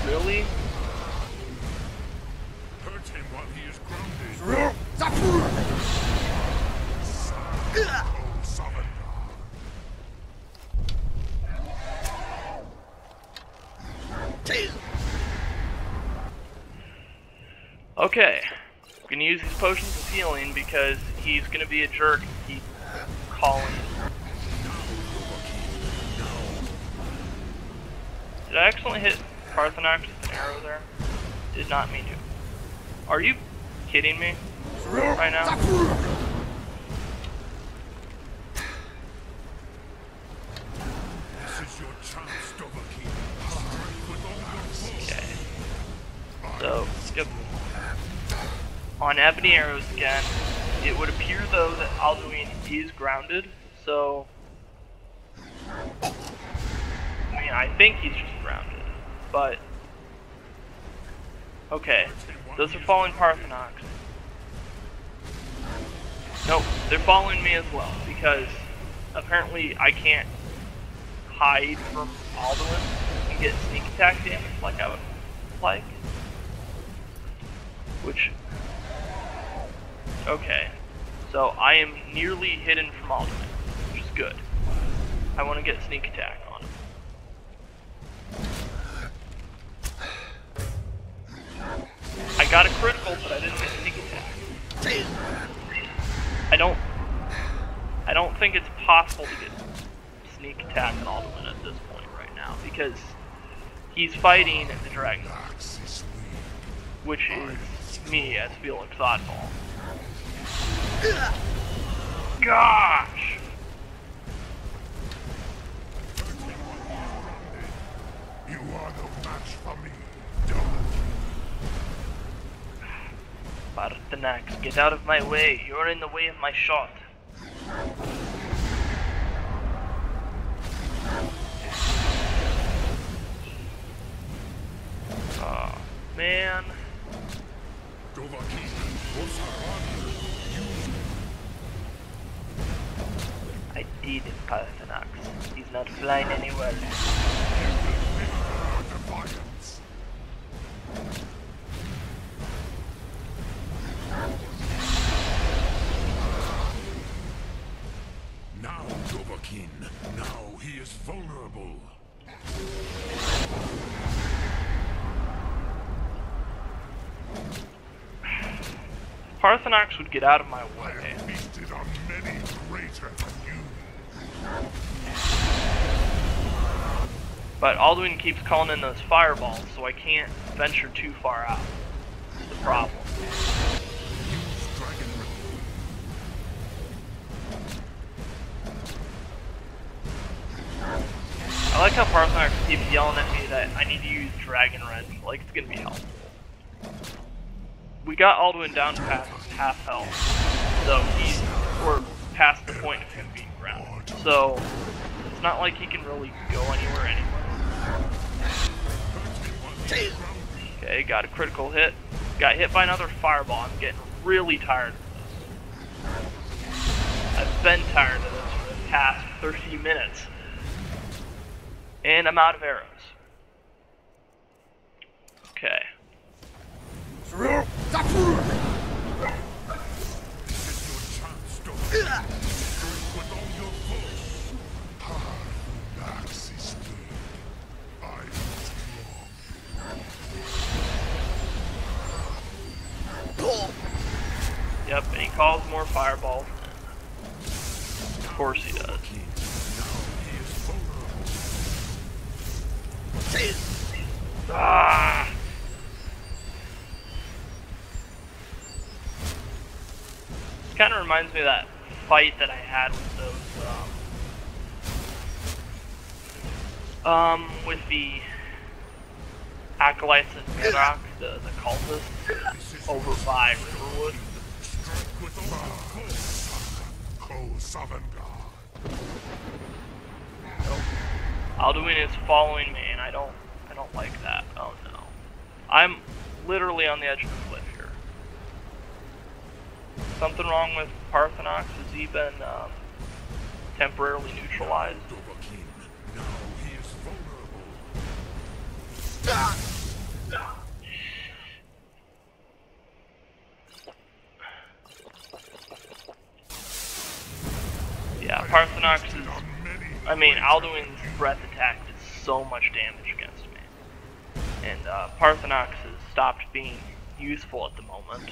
Really? Hurt him while he is grounded. Okay. I'm gonna use these potions of healing because he's gonna be a jerk and keep calling. Did I accidentally hit Paarthurnax with an arrow there? Did not mean to. Are you kidding me right now? This is your chance, Dovahkiin. Strike with all your force. Okay. So, yep. On Ebony Arrows again, it would appear though that Alduin is grounded, so I mean, I think he's just grounded, but okay. Those are following Paarthurnax. Nope, they're following me as well, because apparently I can't hide from Alduin and get sneak attack damage like I would like. Which, okay, so I am nearly hidden from Alduin, which is good. I want to get sneak attack on him. I got a critical, but I didn't get sneak attack. I don't think it's possible to get sneak attack on Alduin at this point right now, because he's fighting the dragon, which is me as Felix Oddball. Gosh! You are no match for me, Paarthurnax, get out of my way. You're in the way of my shot. Oh, man. I did it, Paarthurnax. He's not flying anywhere. Now, Dovahkiin. Now he is vulnerable. Paarthurnax would get out of my way. I have feasted on many greater than you. But Alduin keeps calling in those fireballs, so I can't venture too far out. That's the problem. Use Dragon I like how Paarthurnax keeps yelling at me that I need to use Dragon Wrench, like it's gonna be helpful. We got Alduin down past half health, so we're past the point of him being grounded. So It's not like he can really go anywhere anyway. Okay, got a critical hit. Got hit by another fireball. I'm getting really tired of this. I've been tired of this for the past 30 minutes. And I'm out of arrows. Okay. Yep, and he calls more fireballs. Of course he does. Ah! Kind of reminds me of that fight that I had with those, with the acolytes in Bedrock, the cultists, over by Riverwood. Nope. Alduin is following me, and I don't like that. Oh no. I'm literally on the edge of a cliff here. Something wrong with Parthenax? Has he been temporarily neutralized? Yeah, Parthenax is... I mean, Alduin's breath attack did so much damage against me. And Parthenax has stopped being useful at the moment.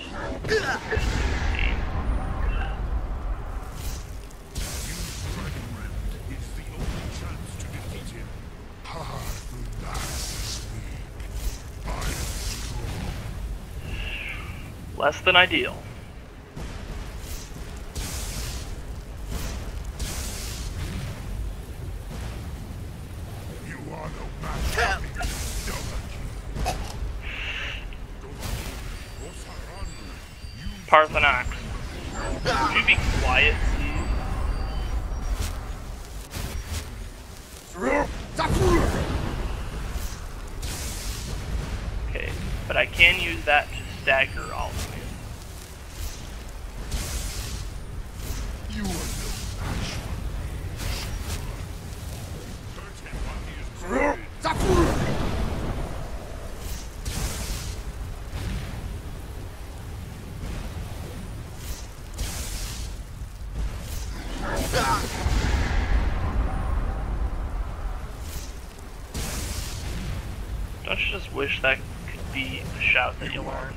Less than ideal. Parthenax, would you be quiet, please? Okay, but I can use that to stagger Alduin. Don't you just wish that could be the shout that you learn?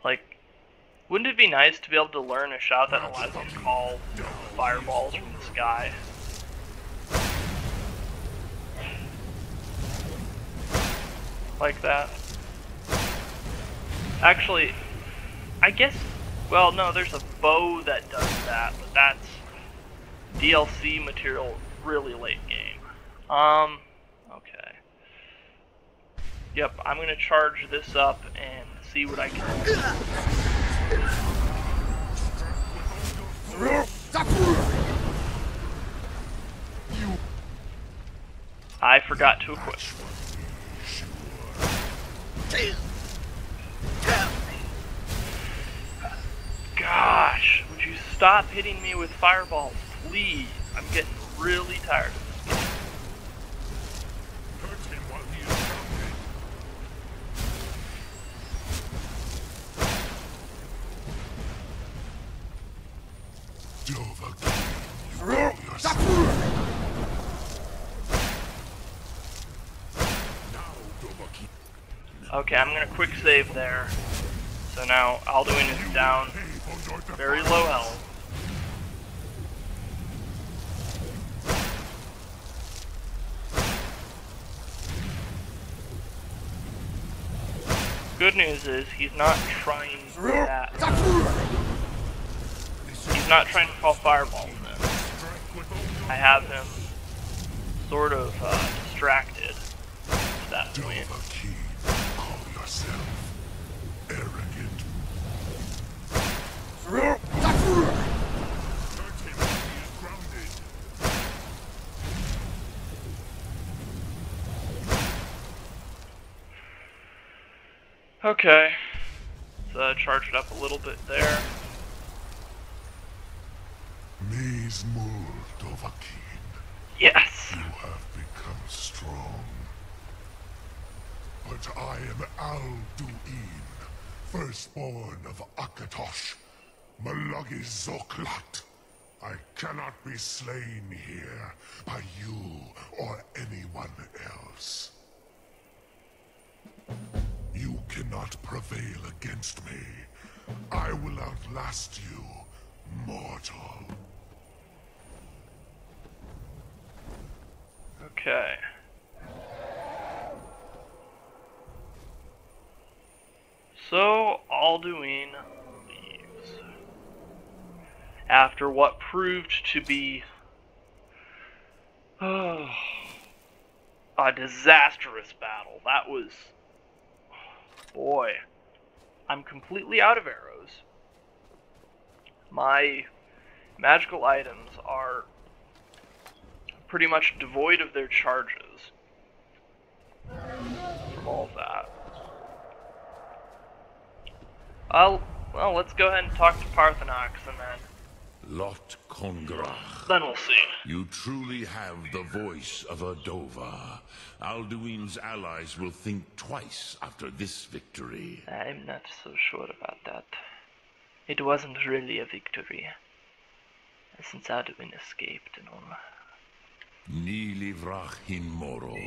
Like, wouldn't it be nice to be able to learn a shout that allows you to call fireballs from the sky? Like that. Actually, I guess, well, no, there's a bow that does that, but that's DLC material really late game. Okay. Yep, I'm gonna charge this up and see what I can do. I forgot to equip. Gosh, would you stop hitting me with fireballs, please? I'm getting really tired of this game. Okay, I'm gonna quick save there. So now Alduin is down very low health. Good news is he's not trying that. He's not trying to call fireballs then. I have him sort of distracted at that point. Okay. So charge it up a little bit there. Mies Mul Dovahkiin. Yes! You have become strong. But I am Alduin, firstborn of Akatosh, Malagi Zoklat. I cannot be slain here by you or anyone else. You cannot prevail against me. I will outlast you, mortal. Okay. So, Alduin leaves. After what proved to be a disastrous battle. That was... Boy. I'm completely out of arrows. My magical items are pretty much devoid of their charges from all of that. Well, let's go ahead and talk to Paarthurnax and Lot Kongrach. then we'll see. You truly have the voice of a Dova. Alduin's allies will think twice after this victory. I'm not so sure about that. It wasn't really a victory, since Alduin escaped and all. Nilivrach hin Moro.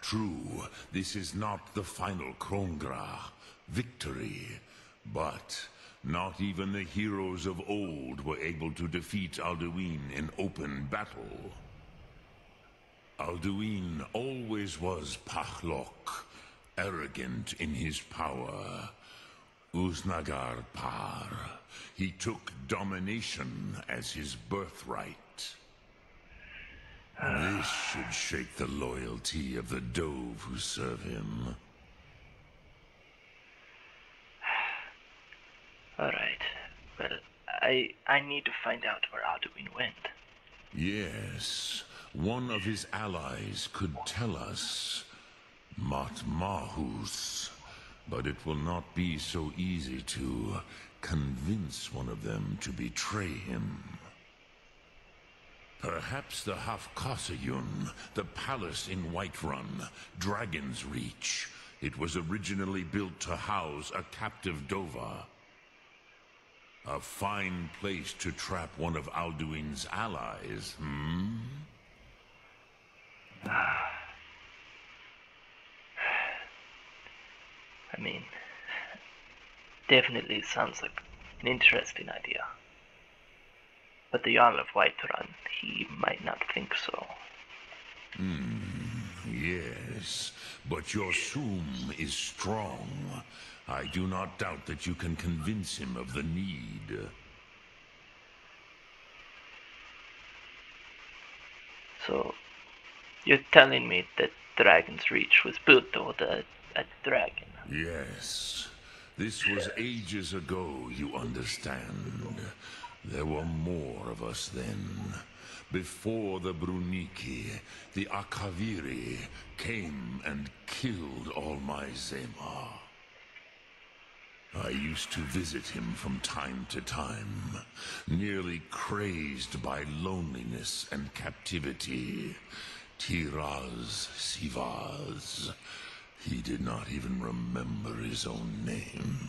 True, this is not the final Kongrach victory, but not even the heroes of old were able to defeat Alduin in open battle. Alduin always was Pahlok, arrogant in his power. Uznagar Par. He took domination as his birthright. This should shake the loyalty of the Dove who serve him. Alright. Well, I need to find out where Alduin went. Yes, one of his allies could tell us. Matmahus. But it will not be so easy to convince one of them to betray him. Perhaps the Hafkasayun, the palace in Whiterun, Dragon's Reach. It was originally built to house a captive Dova. A fine place to trap one of Alduin's allies, hmm? I mean, definitely sounds like an interesting idea. But the Jarl of Whiterun, he might not think so. Yes, but your Soom is strong. I do not doubt that you can convince him of the need. So, you're telling me that Dragon's Reach was built to hold a dragon? Yes. This was ages ago, you understand. There were more of us then. Before the Bruniki, the Akaviri came and killed all my Zema. I used to visit him from time to time, nearly crazed by loneliness and captivity. Tiraz Sivaz. He did not even remember his own name.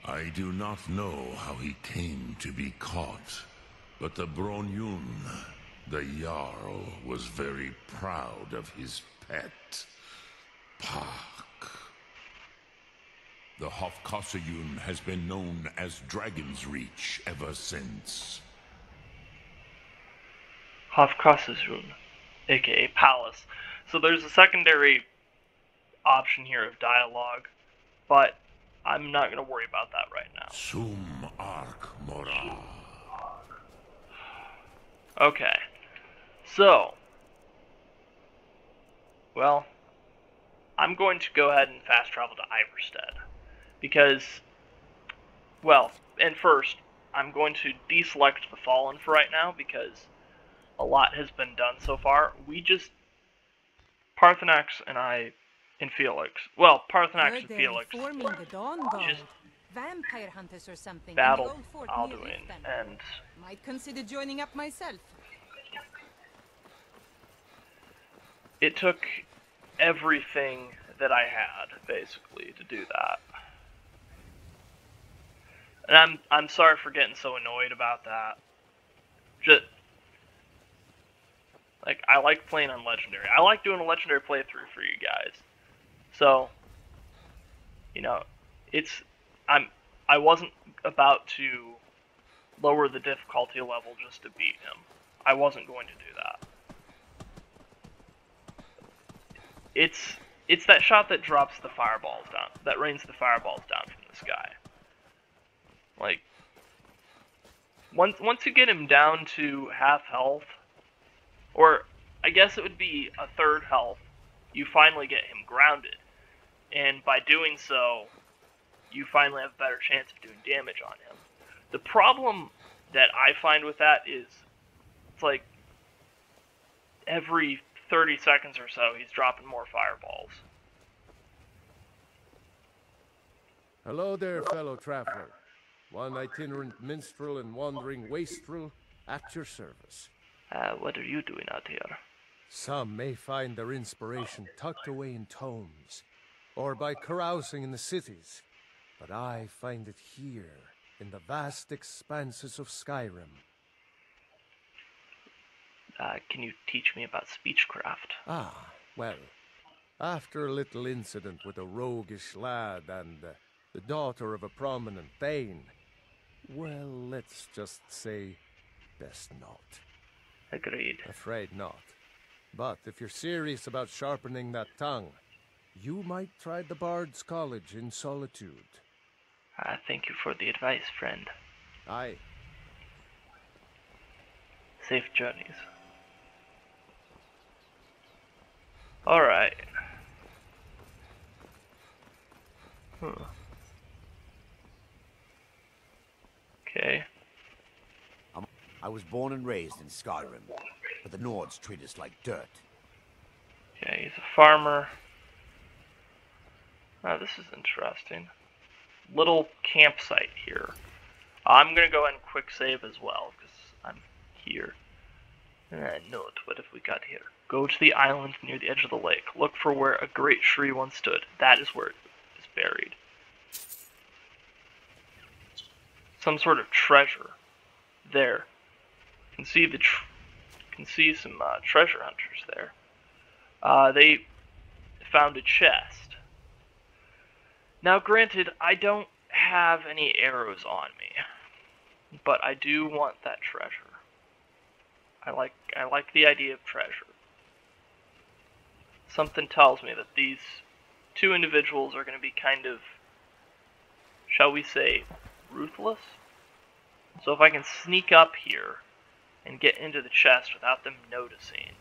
I do not know how he came to be caught, but the Bronyun, the Jarl, was very proud of his pet, Pak. The Hofkasayun has been known as Dragon's Reach ever since. Hofkasayun, aka Palace. So there's a secondary option here of dialogue, but I'm not going to worry about that right now. Sum Ark Mora. Okay. So, well, I'm going to go ahead and fast travel to Iverstead. Because, well, and first, I'm going to deselect the Fallen for right now, because a lot has been done so far. Paarthurnax and I in Felix. Well, Paarthurnax Heard and they're Felix forming the Dawn Guard. just Vampire hunters or something. in the battled old fort near Alduin, Riften. and Might consider joining up myself. it took everything that I had, basically, to do that. And I'm sorry for getting so annoyed about that. Just like, I like playing on Legendary. I like doing a Legendary playthrough for you guys. So, you know, I wasn't about to lower the difficulty level just to beat him. I wasn't going to do that. It's that shot that drops the fireballs down, that rains the fireballs down from the sky. Like, once you get him down to half health, or I guess it would be a third health, you finally get him grounded. And by doing so, you finally have a better chance of doing damage on him. The problem that I find with that is, it's like, every 30 seconds or so, he's dropping more fireballs. Hello there, fellow traveler. One itinerant minstrel and wandering wastrel at your service. What are you doing out here? Some may find their inspiration tucked away in tomes, or by carousing in the cities, but I find it here, in the vast expanses of Skyrim. Can you teach me about speechcraft? Ah, well, after a little incident with a roguish lad and the daughter of a prominent thane, well, let's just say, best not. Agreed. Afraid not. But if you're serious about sharpening that tongue, you might try the Bard's College in Solitude. Thank you for the advice, friend. Aye. Safe journeys. Alright. Okay. I was born and raised in Skyrim, but the Nords treat us like dirt. Okay, he's a farmer. Oh, this is interesting. Little campsite here. I'm gonna go and quick save as well, because I'm here. Note, what have we got here? Go to the island near the edge of the lake. Look for where a great tree once stood. That is where it is buried. Some sort of treasure. There. You can see some treasure hunters there. They found a chest. Now, granted, I don't have any arrows on me, but I do want that treasure. I like the idea of treasure. Something tells me that these two individuals are going to be kind of, shall we say, ruthless? So if I can sneak up here and get into the chest without them noticing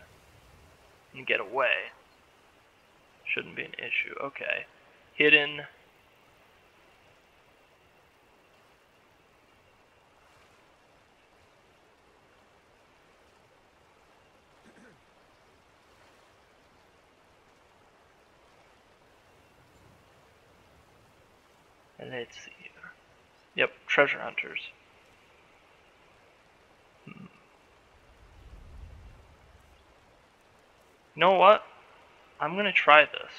and get away, shouldn't be an issue. Okay. Hidden. And let's see here. Yep, treasure hunters. You know what? I'm gonna try this.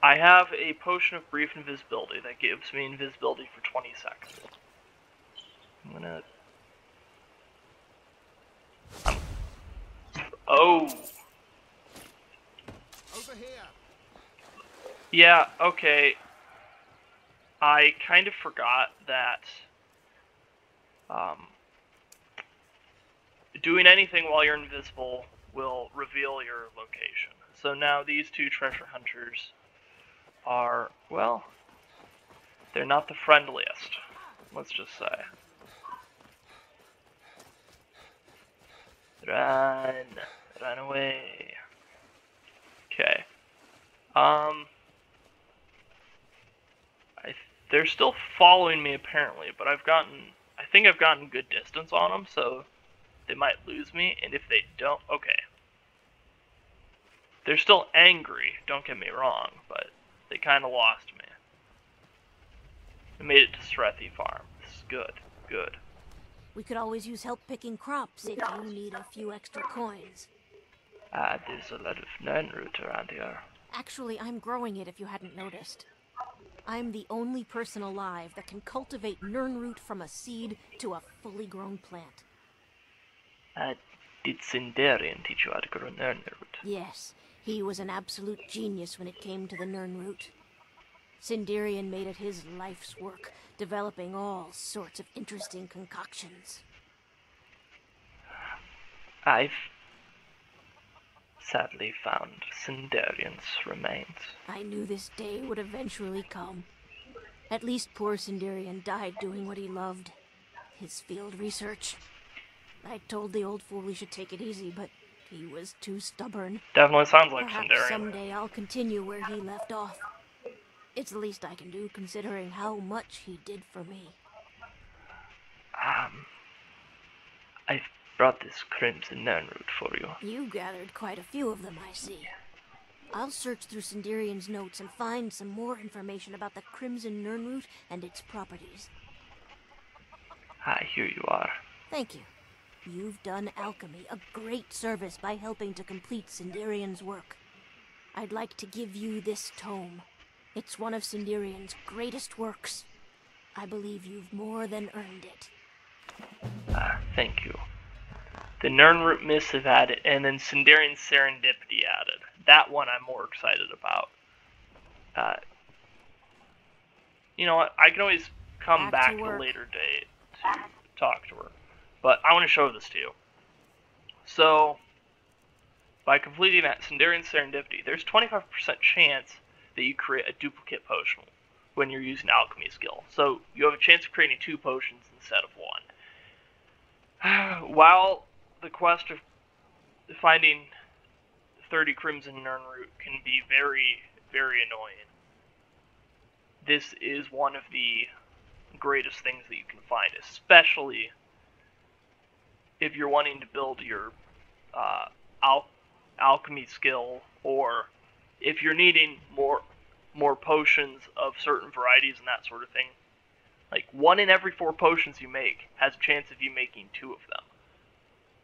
I have a potion of brief invisibility that gives me invisibility for 20 seconds. Oh! Over here! Yeah, okay. I kind of forgot that doing anything while you're invisible will reveal your location. So now these two treasure hunters are, well, they're not the friendliest, let's just say. Run away. Okay. They're still following me apparently, but I think I've gotten good distance on them, so they might lose me, and if they don't, okay. They're still angry, don't get me wrong, but they kind of lost me. I made it to Srethi Farm. This is good. Good. We could always use help picking crops if you need a few extra coins. There's a lot of Nirnroot around here. Actually, I'm growing it if you hadn't noticed. I'm the only person alive that can cultivate Nirnroot from a seed to a fully grown plant. Did Sindarian teach you how to grow Nirnroot? Yes, he was an absolute genius when it came to the Nirnroot. Sindarian made it his life's work, developing all sorts of interesting concoctions. I've sadly found Sindarian's remains. I knew this day would eventually come. At least poor Sindarian died doing what he loved. His field research. I told the old fool we should take it easy, but he was too stubborn. Definitely sounds like Perhaps Sindarian. someday I'll continue where he left off. It's the least I can do, considering how much he did for me. I've brought this Crimson Nirnroot for you. You gathered quite a few of them, I see. I'll search through Sindarian's notes and find some more information about the Crimson Nirnroot and its properties. Here you are. Thank you. You've done alchemy a great service by helping to complete Sindarian's work. I'd like to give you this tome. It's one of Sindarian's greatest works. I believe you've more than earned it. Thank you. The Nirnroot Missive added, and then Sindarian's Serendipity added. That one I'm more excited about. You know what? I can always come back at a later date to talk to her. But I want to show this to you. So, by completing that Sindarian's Serendipity, there's 25% chance that you create a duplicate potion when you're using alchemy skill. So you have a chance of creating 2 potions instead of 1. While the quest of finding 30 Crimson Nirnroot can be very, very annoying, this is one of the greatest things that you can find, especially if you're wanting to build your alchemy skill, or if you're needing more potions of certain varieties and that sort of thing. Like, 1 in every 4 potions you make has a chance of you making 2 of them.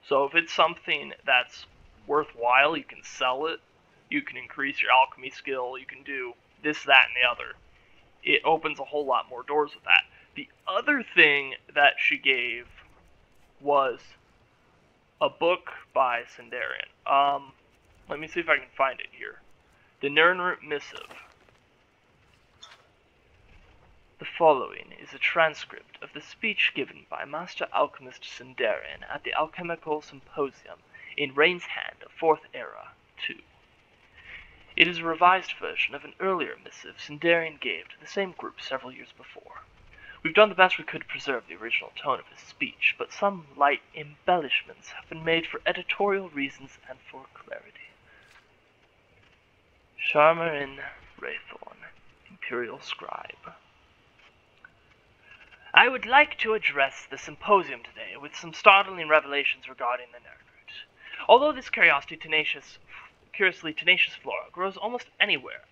So if it's something that's worthwhile, you can sell it, you can increase your alchemy skill, you can do this, that, and the other. It opens a whole lot more doors with that. The other thing that she gave was a book by Sindarian. Let me see if I can find it here. The Nirnroot Missive. The following is a transcript of the speech given by Master Alchemist Sindarian at the Alchemical Symposium in Rain's Hand of 4th Era 2. It is a revised version of an earlier missive Sindarian gave to the same group several years before. We've done the best we could to preserve the original tone of his speech, but some light embellishments have been made for editorial reasons and for clarity. Sharmarin Raythorn, Imperial Scribe. I would like to address the symposium today with some startling revelations regarding the Nirnroot. Although this curiously tenacious flora grows almost anywhere,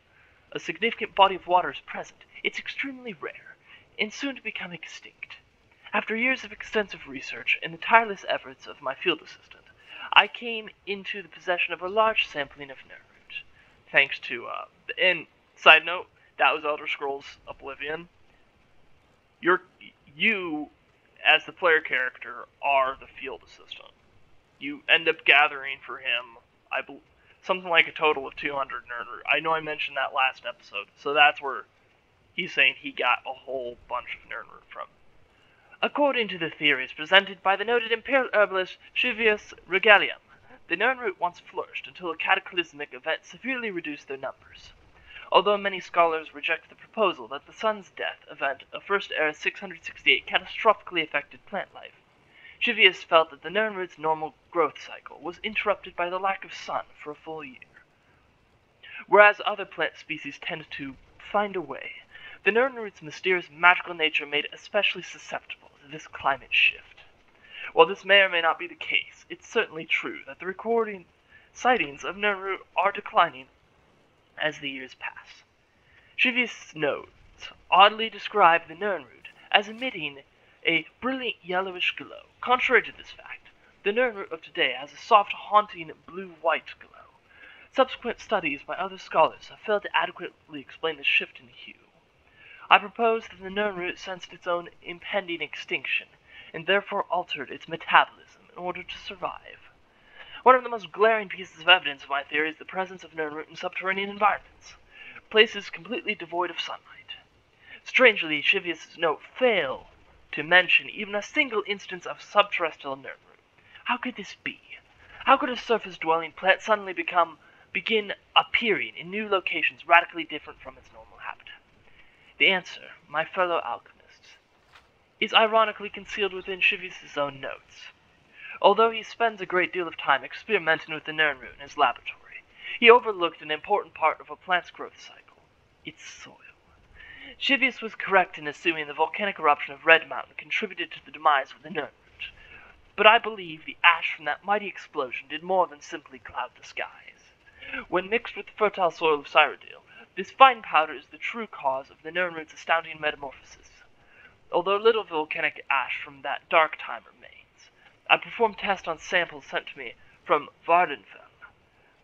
a significant body of water is present. It's extremely rare, and soon to become extinct. After years of extensive research and the tireless efforts of my field assistant, I came into the possession of a large sampling of Nirnroot. Thanks to, and side note, that was Elder Scrolls Oblivion. You, as the player character, are the field assistant. You end up gathering for him, something like a total of 200 Nirnroot. I know I mentioned that last episode, so that's where he's saying he got a whole bunch of Nirnroot from. According to the theories presented by the noted Imperial herbalist Shivius Regalium, the Nirnroot once flourished until a cataclysmic event severely reduced their numbers. Although many scholars reject the proposal that the sun's death event of First Era 668 catastrophically affected plant life, Shivius felt that the Nirnroot's normal growth cycle was interrupted by the lack of sun for a full year. Whereas other plant species tend to find a way, the Nirnroot's mysterious magical nature made it especially susceptible to this climate shift. While this may or may not be the case, it's certainly true that the sightings of Nirnroot are declining as the years pass. Chivius' notes oddly describe the Nirnroot as emitting a brilliant yellowish glow. Contrary to this fact, the Nirnroot of today has a soft, haunting blue-white glow. Subsequent studies by other scholars have failed to adequately explain the shift in hue. I propose that the Nirnroot sensed its own impending extinction, and therefore altered its metabolism in order to survive. One of the most glaring pieces of evidence of my theory is the presence of Nirnroot in subterranean environments, places completely devoid of sunlight. Strangely, Chivius' note failed to mention even a single instance of subterrestrial Nirnroot. How could this be? How could a surface-dwelling plant suddenly begin appearing in new locations radically different from its normal habitat? The answer, my fellow alchemists, is ironically concealed within Chivius' own notes. Although he spends a great deal of time experimenting with the Nirnroot in his laboratory, he overlooked an important part of a plant's growth cycle, its soil. Chivius was correct in assuming the volcanic eruption of Red Mountain contributed to the demise of the Nirnroot, but I believe the ash from that mighty explosion did more than simply cloud the skies. When mixed with the fertile soil of Cyrodiil, this fine powder is the true cause of the Nirnroot's astounding metamorphosis. Although little volcanic ash from that dark time remains, I performed tests on samples sent to me from Vardenfell.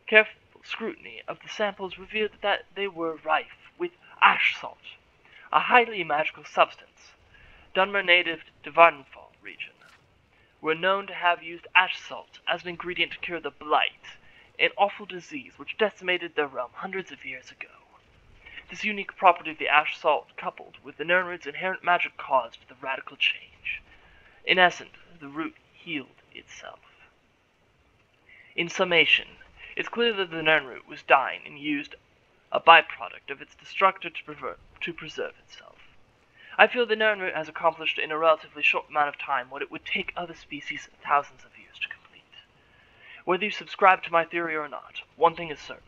Careful scrutiny of the samples revealed that they were rife with ash salt, a highly magical substance. Dunmer native to Vardenfell region were known to have used ash salt as an ingredient to cure the blight, an awful disease which decimated their realm hundreds of years ago. This unique property of the ash salt, coupled with the Nirnroot's inherent magic, caused the radical change. In essence, the root healed itself. In summation, it's clear that the Nirnroot was dying and used a byproduct of its destructor to preserve itself. I feel the Nirnroot has accomplished in a relatively short amount of time what it would take other species thousands of years to complete. Whether you subscribe to my theory or not, one thing is certain.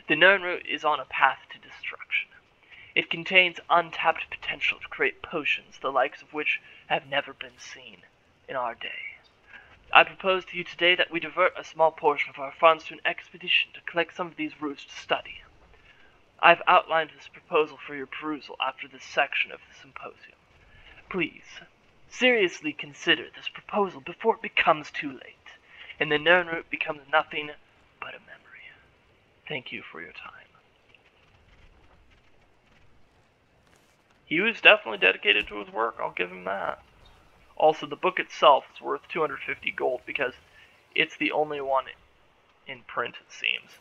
The Nirnroot is on a path to destruction. It contains untapped potential to create potions the likes of which have never been seen in our day. I propose to you today that we divert a small portion of our funds to an expedition to collect some of these roots to study. I've outlined this proposal for your perusal after this section of the symposium. Please, seriously consider this proposal before it becomes too late, and the Nirnroot becomes nothing but a memory. Thank you for your time. He was definitely dedicated to his work, I'll give him that. Also, the book itself is worth 250 gold because it's the only one in print, it seems.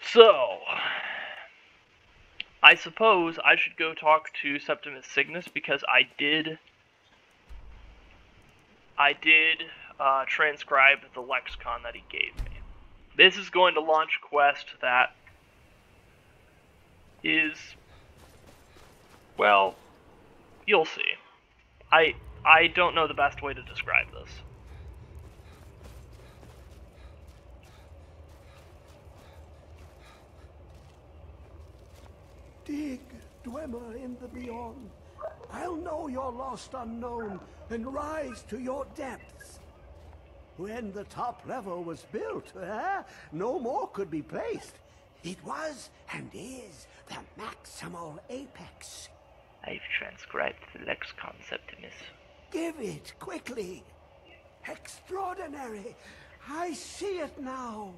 So, I suppose I should go talk to Septimus Signus because I did transcribe the lexicon that he gave me. This is going to launch a quest that is, well, you'll see. I don't know the best way to describe this. Dig, Dwemer, in the beyond. I'll know your lost unknown and rise to your depths. When the top level was built, no more could be placed. It was and is the maximal apex. I've transcribed the lexicon, Septimus. Give it quickly. Extraordinary. I see it now.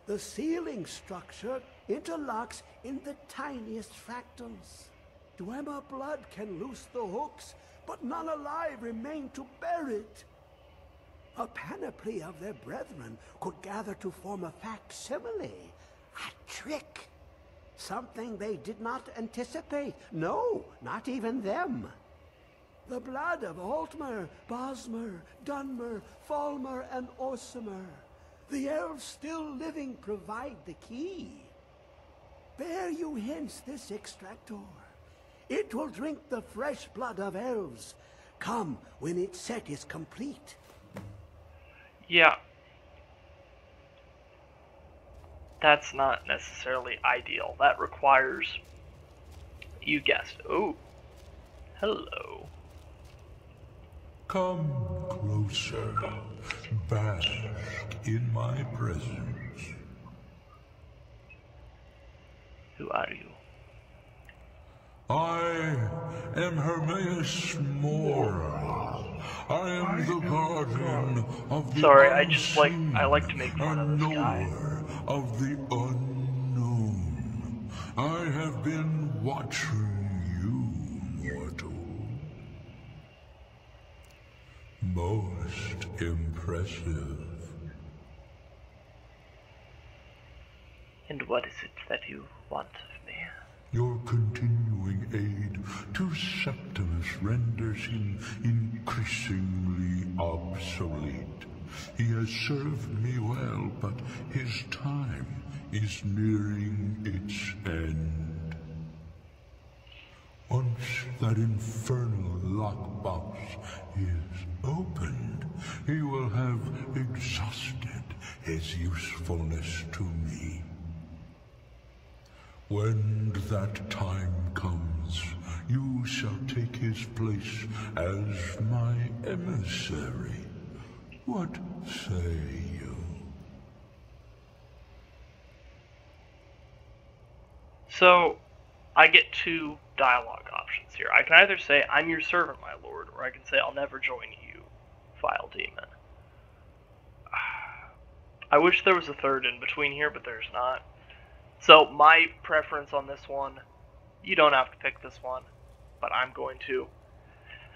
The ceiling structure interlocks in the tiniest fractals. Dwemer blood can loose the hooks, but none alive remain to bear it. A panoply of their brethren could gather to form a facsimile, a trick. Something they did not anticipate. No, not even them. The blood of Altmer, Bosmer, Dunmer, Falmer, and Orsimer. The elves still living provide the key. Bear you hence this extractor. It will drink the fresh blood of elves. Come when its set is complete. Yeah. That's not necessarily ideal. That requires, you guessed, oh, hello. Come closer. Bask in my presence. Who are you? I am Hermaeus Mora. I am the guardian of the Sorry, unseen, I like to make fun of this guy. knower of the unknown. I have been watching you, mortal. Most impressive. And what is it that you want of me? Your continuing aid to Septimus renders him increasingly obsolete. He has served me well, but his time is nearing its end. Once that infernal lockbox is opened, he will have exhausted his usefulness to me. When that time comes, you shall take his place as my emissary. What say you? So, I get two dialogue options here. I can either say, I'm your servant, my lord, or I can say, I'll never join you, vile demon. I wish there was a third in between here, but there's not. So, my preference on this one, you don't have to pick this one, but I'm going to.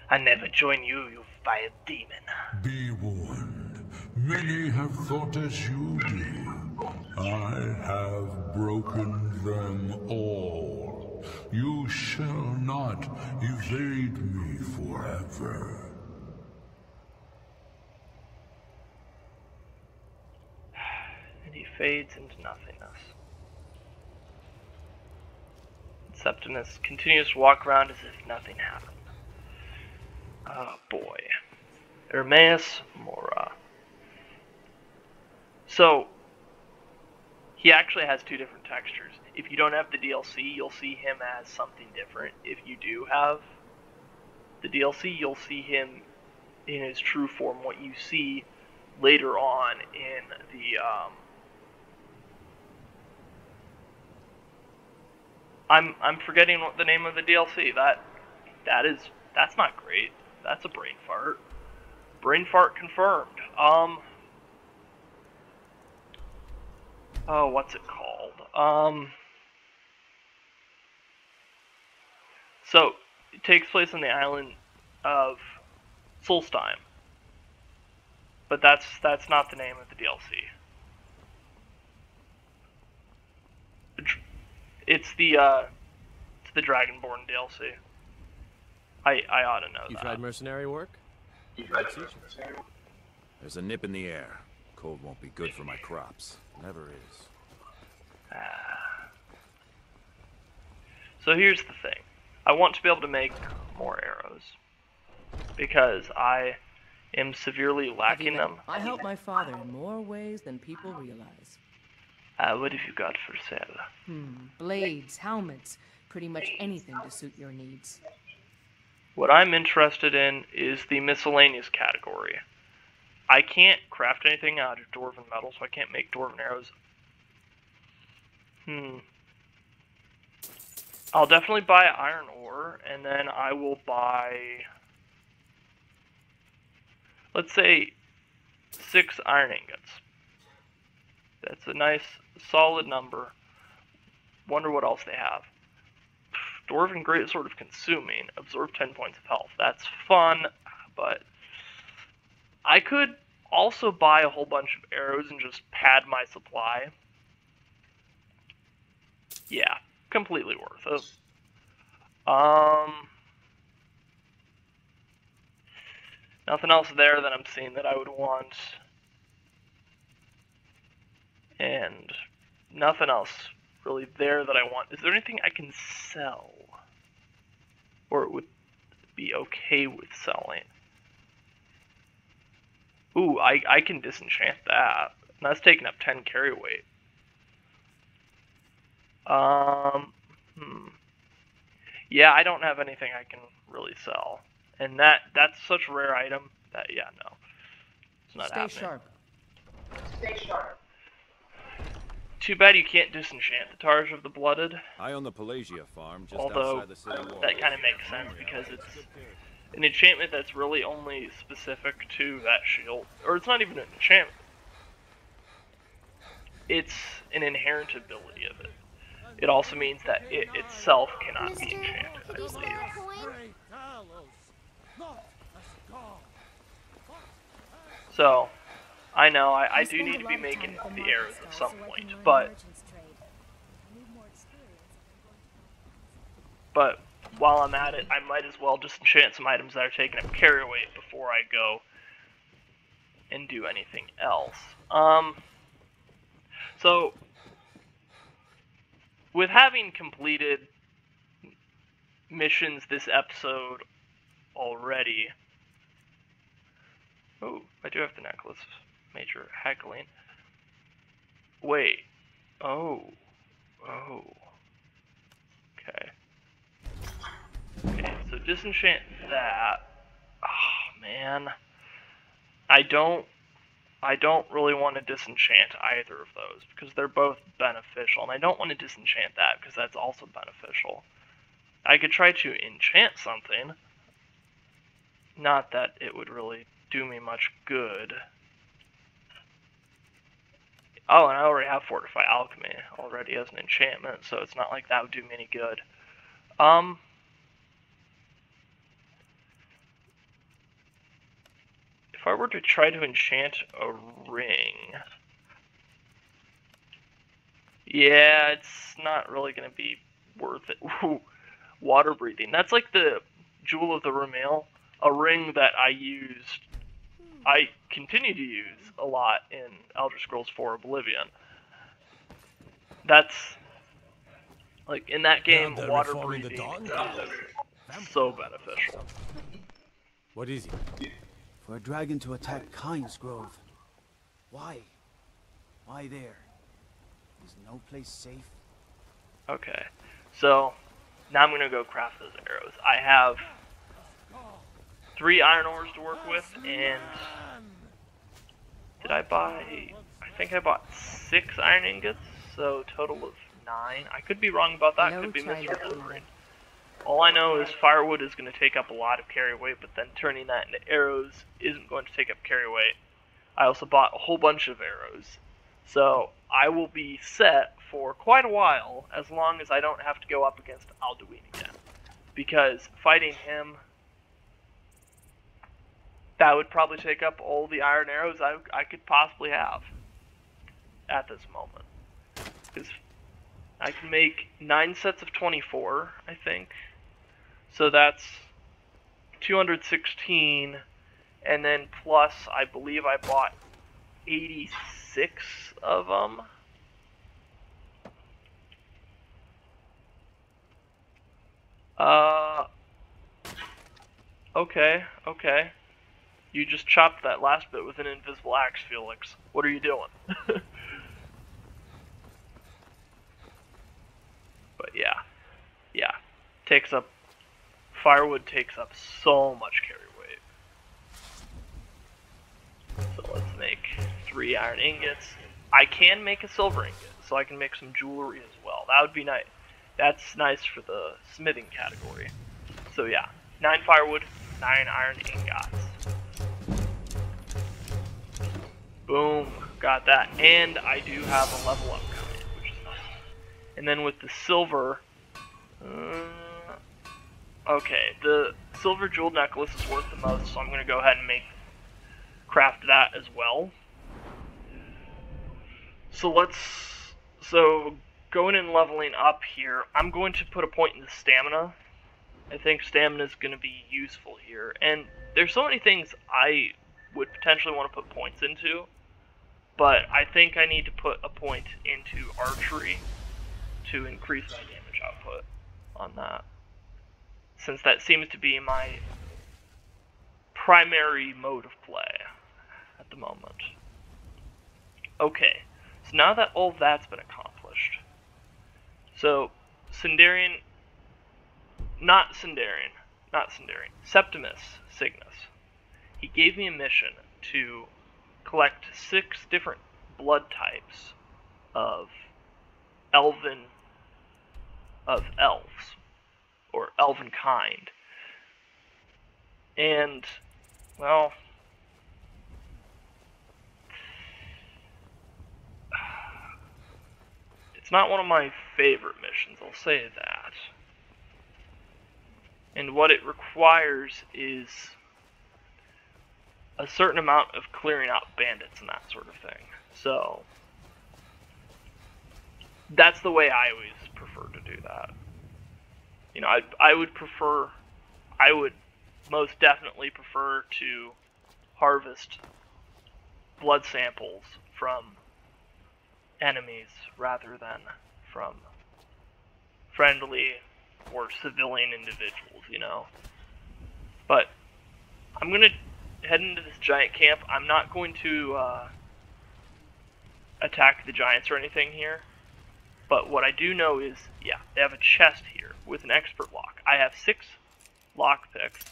I never join you, you vile demon. Be warned. Many have thought as you do. I have broken them all. You shall not evade me forever. And he fades into nothingness. Septimus continues to walk around as if nothing happened. Oh boy. Hermaeus Mora. So, he actually has two different textures. If you don't have the DLC, you'll see him as something different. If you do have the DLC, you'll see him in his true form, what you see later on in the, I'm forgetting what the name of the DLC. That's not great. That's a brain fart. Brain fart confirmed. Oh, what's it called? So, it takes place on the island of Solstheim. But that's not the name of the DLC. It's the Dragonborn DLC. I ought to know You that. tried mercenary work? There's a nip in the air. Cold won't be good for my crops. Never is. So here's the thing. I want to be able to make more arrows. Because I am severely lacking them. I help my father in more ways than people realize. What have you got for sale? Blades, helmets, pretty much anything to suit your needs. What I'm interested in is the miscellaneous category. I can't craft anything out of dwarven metal, so I can't make dwarven arrows. I'll definitely buy iron ore, and then I will buy, let's say, 6 iron ingots. That's a nice, solid number. Wonder what else they have. Dwarven Greatsword of Consuming. Absorb 10 points of health. That's fun, but I could also buy a whole bunch of arrows and just pad my supply. Yeah, completely worth it. Nothing else there that I'm seeing that I would want. And nothing else really there that I want. Is there anything I can sell? Or it would be okay with selling? Ooh, I can disenchant that. And that's taking up 10 carry weight. Yeah, I don't have anything I can really sell. And that's such a rare item that, yeah, no. It's not happening. Stay sharp. Stay sharp. Too bad you can't disenchant the Targe of the Blooded. I own the Pelagia farm just Although, outside the city wall. that kind of makes sense because it's an enchantment that's really only specific to that shield. Or it's not even an enchantment. It's an inherent ability of it. It also means that it itself cannot be enchanted, I believe. So, I know, I do need to be making the arrows at some point, but while I'm at it, I might as well disenchant some items that are taking up carry weight before I go and do anything else. So, with having completed missions this episode already, oh, I do have the necklace, Major Heckling. Wait, oh, okay. Okay, so disenchant that. Oh man, I don't really want to disenchant either of those because they're both beneficial, and I don't want to disenchant that because that's also beneficial. I could try to enchant something, not that it would really do me much good. Oh, and I already have Fortify Alchemy already as an enchantment, so it's not like that would do me any good. If I were to try to enchant a ring, yeah, it's not really going to be worth it. Ooh, water breathing. That's like the Jewel of the Rumail, a ring that I continue to use a lot in Elder Scrolls 4 Oblivion. That's, like, in that game, water breathing is so beneficial. What is it? For a dragon to attack Kynes Grove. Why? Why there? Is no place safe? Okay, so now I'm gonna go craft those arrows. I have 3 iron ores to work with, and did I buy? I think I bought 6 iron ingots, so total of 9. I could be wrong about that. Could be misremembering. All I know is firewood is going to take up a lot of carry weight, but then turning that into arrows isn't going to take up carry weight. I also bought a whole bunch of arrows, so I will be set for quite a while as long as I don't have to go up against Alduin again. Because fighting him, that would probably take up all the iron arrows I could possibly have at this moment. Because I can make 9 sets of 24, I think. So that's 216, and then plus, I believe I bought 86 of them. Okay. You just chopped that last bit with an invisible axe, Felix. What are you doing? But yeah. Firewood takes up so much carry weight. So let's make 3 iron ingots. I can make a silver ingot, so I can make some jewelry as well. That would be nice. That's nice for the smithing category. So yeah, 9 firewood, 9 iron ingots. Boom, got that. And I do have a level up coming, which is nice. And then with the silver, okay, the silver jeweled necklace is worth the most, so I'm going to go ahead and craft that as well. So going and leveling up here, I'm going to put a point in the stamina. I think stamina is going to be useful here, and there's so many things I would potentially want to put points into, but I think I need to put a point into archery to increase my damage output on that, since that seems to be my primary mode of play at the moment. Okay, so now that all that's been accomplished, so Sindarian, not Sindarian, not Sindarian, Septimus Cygnus. He gave me a mission to collect 6 different blood types of elves, or elven kind. And, well, it's not one of my favorite missions, I'll say that. And what it requires is a certain amount of clearing out bandits and that sort of thing. So, that's the way I always prefer to do that. You know, I would most definitely prefer to harvest blood samples from enemies rather than from friendly or civilian individuals, you know. But I'm gonna head into this giant camp. I'm not going to attack the giants or anything here. But what I do know is, yeah, they have a chest here with an expert lock. I have 6 lock picks.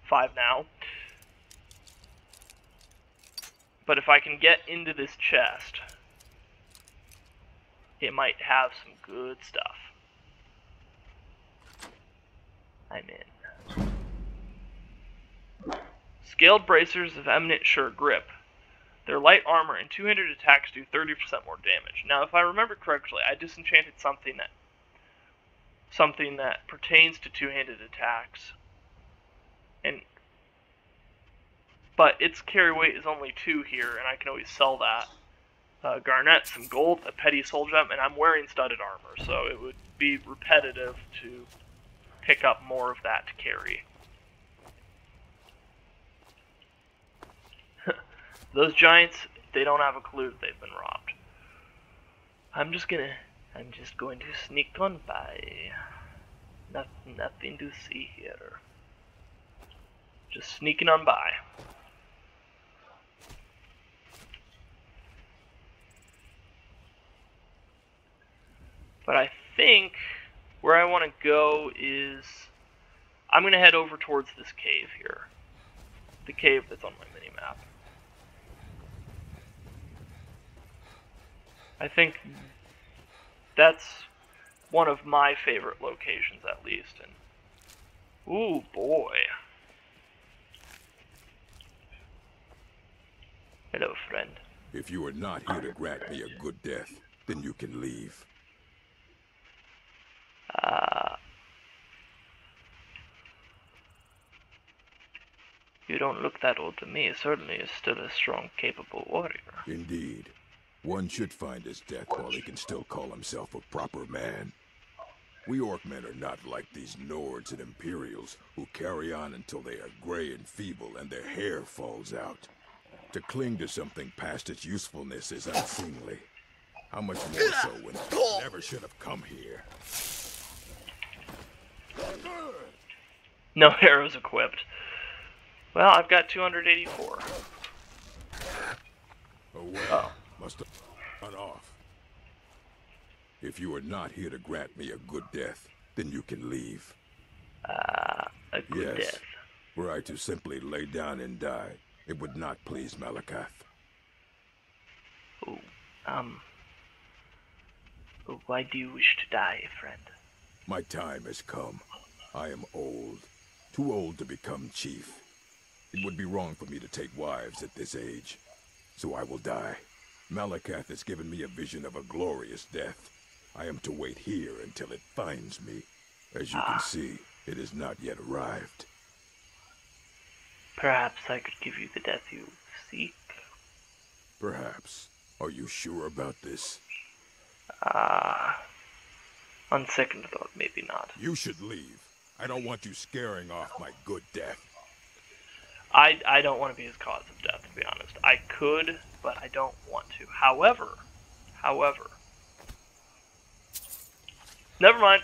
5 now. But if I can get into this chest, it might have some good stuff. I'm in. Scaled bracers of eminent sure grip. Their light armor and two-handed attacks do 30% more damage. Now, if I remember correctly, I disenchanted something that pertains to two-handed attacks. But its carry weight is only 2 here, and I can always sell that. Garnet, some gold, a petty soul gem, and I'm wearing studded armor, so it would be repetitive to pick up more of that to carry. Those giants, they don't have a clue that they've been robbed. I'm just going to sneak on by. Nothing to see here. Just sneaking on by. But I think where I want to go is I'm going to head over towards this cave here. The cave that's on my mini-map. I think that's one of my favorite locations, at least. And ooh, boy. Hello, friend. If you are not here to grant me a good death, then you can leave. You don't look that old to me. Certainly is still a strong, capable warrior. Indeed. One should find his death while he can still call himself a proper man. We Orkmen are not like these Nords and Imperials who carry on until they are gray and feeble and their hair falls out. To cling to something past its usefulness is unseemly. How much more so when I never should have come here. No arrows equipped. Well, I've got 284. Oh well, must have run off. If you are not here to grant me a good death, then you can leave. A good death. Were I to simply lay down and die, it would not please Malakath. Why do you wish to die, friend? My time has come. I am old. Too old to become chief. It would be wrong for me to take wives at this age. So I will die. Malakath has given me a vision of a glorious death. I am to wait here until it finds me. As you can see, it has not yet arrived. Perhaps I could give you the death you seek. Perhaps. Are you sure about this? On second thought, maybe not. You should leave. I don't want you scaring off my good death. I don't want to be his cause of death, to be honest. I could, but I don't want to. However, never mind.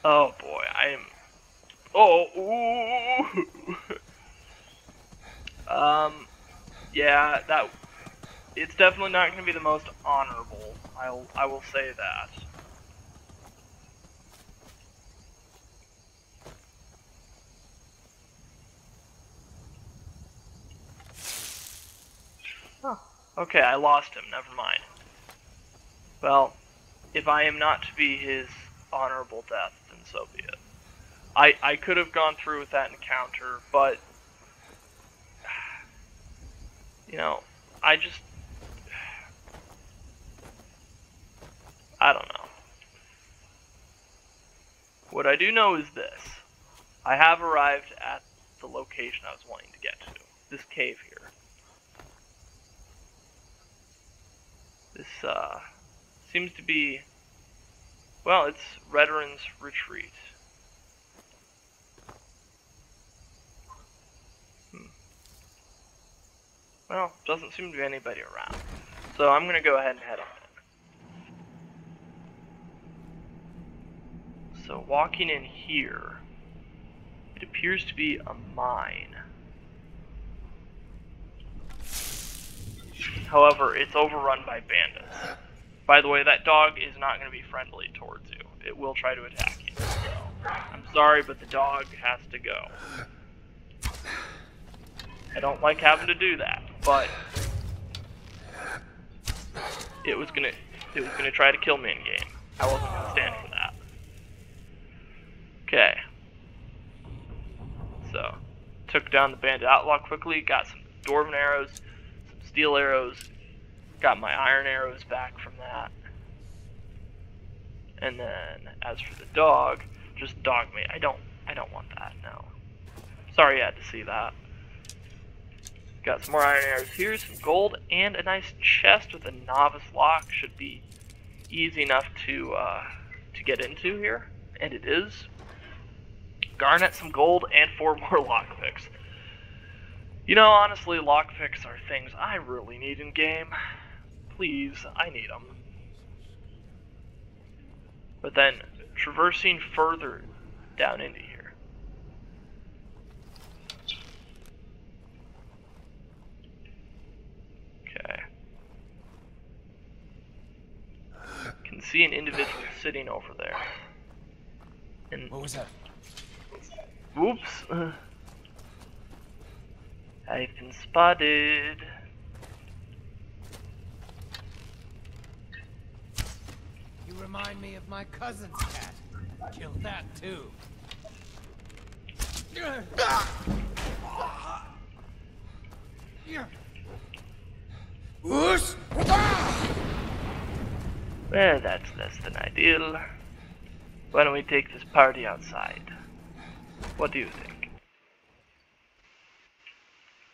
Oh boy, I am. Oh, ooh. Yeah, it's definitely not going to be the most honorable. I will say that. Oh, okay, I lost him. Never mind. Well, if I am not to be his honorable death, then so be it. I could have gone through with that encounter, but you know, I don't know. What I do know is this. I have arrived at the location I was wanting to get to. This cave here. This, seems to be, well, it's Rederin's Retreat. Well, doesn't seem to be anybody around. So I'm going to go ahead and head on in. So walking in here, it appears to be a mine. However, it's overrun by bandits. By the way, that dog is not going to be friendly towards you. It will try to attack you. So, I'm sorry, but the dog has to go. I don't like having to do that, but it was gonna try to kill me in game. I wasn't gonna stand for that. Okay. So, took down the bandit outlaw quickly, got some dwarven arrows, some steel arrows, got my iron arrows back from that. And then, as for the dog, just dog me. I don't want that, no. Sorry you had to see that. Got some more iron arrows here, some gold, and a nice chest with a novice lock. Should be easy enough to get into here, and it is. Garnet, some gold, and 4 more lockpicks. You know, honestly, lockpicks are things I really need in game. Please, I need them. But then, traversing further down into here. Okay. Can see an individual sitting over there. And what was that? Oops. I've been spotted. You remind me of my cousin's cat. Killed that too. Well, that's less than ideal. Why don't we take this party outside? What do you think?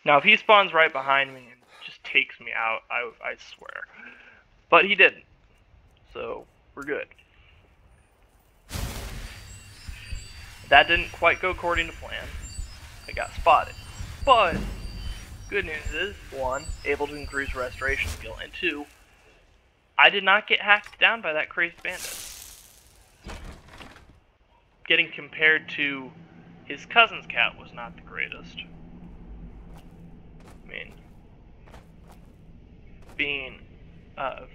Now, if he spawns right behind me and just takes me out, I swear. But he didn't. So, we're good. That didn't quite go according to plan. I got spotted. But, good news is, 1, able to increase restoration skill, and 2, I did not get hacked down by that crazed bandit. Getting compared to his cousin's cat was not the greatest. I mean, being a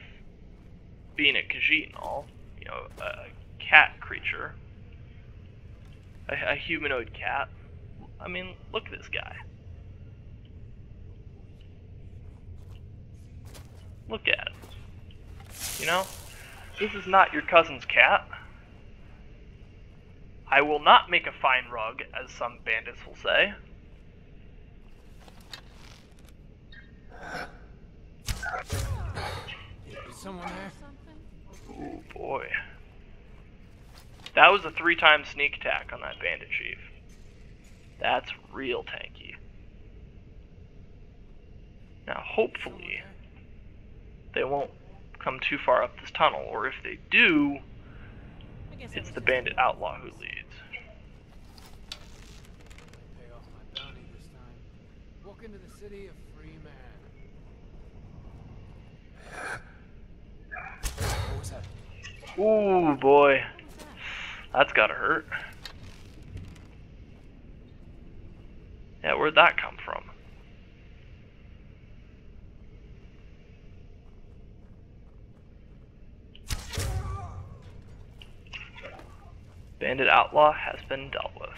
Khajiit and all, you know, a cat creature, a humanoid cat. I mean, look at this guy. Look at him. You know, this is not your cousin's cat. I will not make a fine rug, as some bandits will say. Is someone there? Ooh, boy. That was a 3-time sneak attack on that bandit chief. That's real tanky. Now, hopefully, they won't come too far up this tunnel, or if they do, it's the bandit outlaw who leads. Pay off my bounty this time. Walk into the city a free man. What was that? Ooh, boy. That's gotta hurt. Yeah, where'd that come from? Bandit outlaw has been dealt with.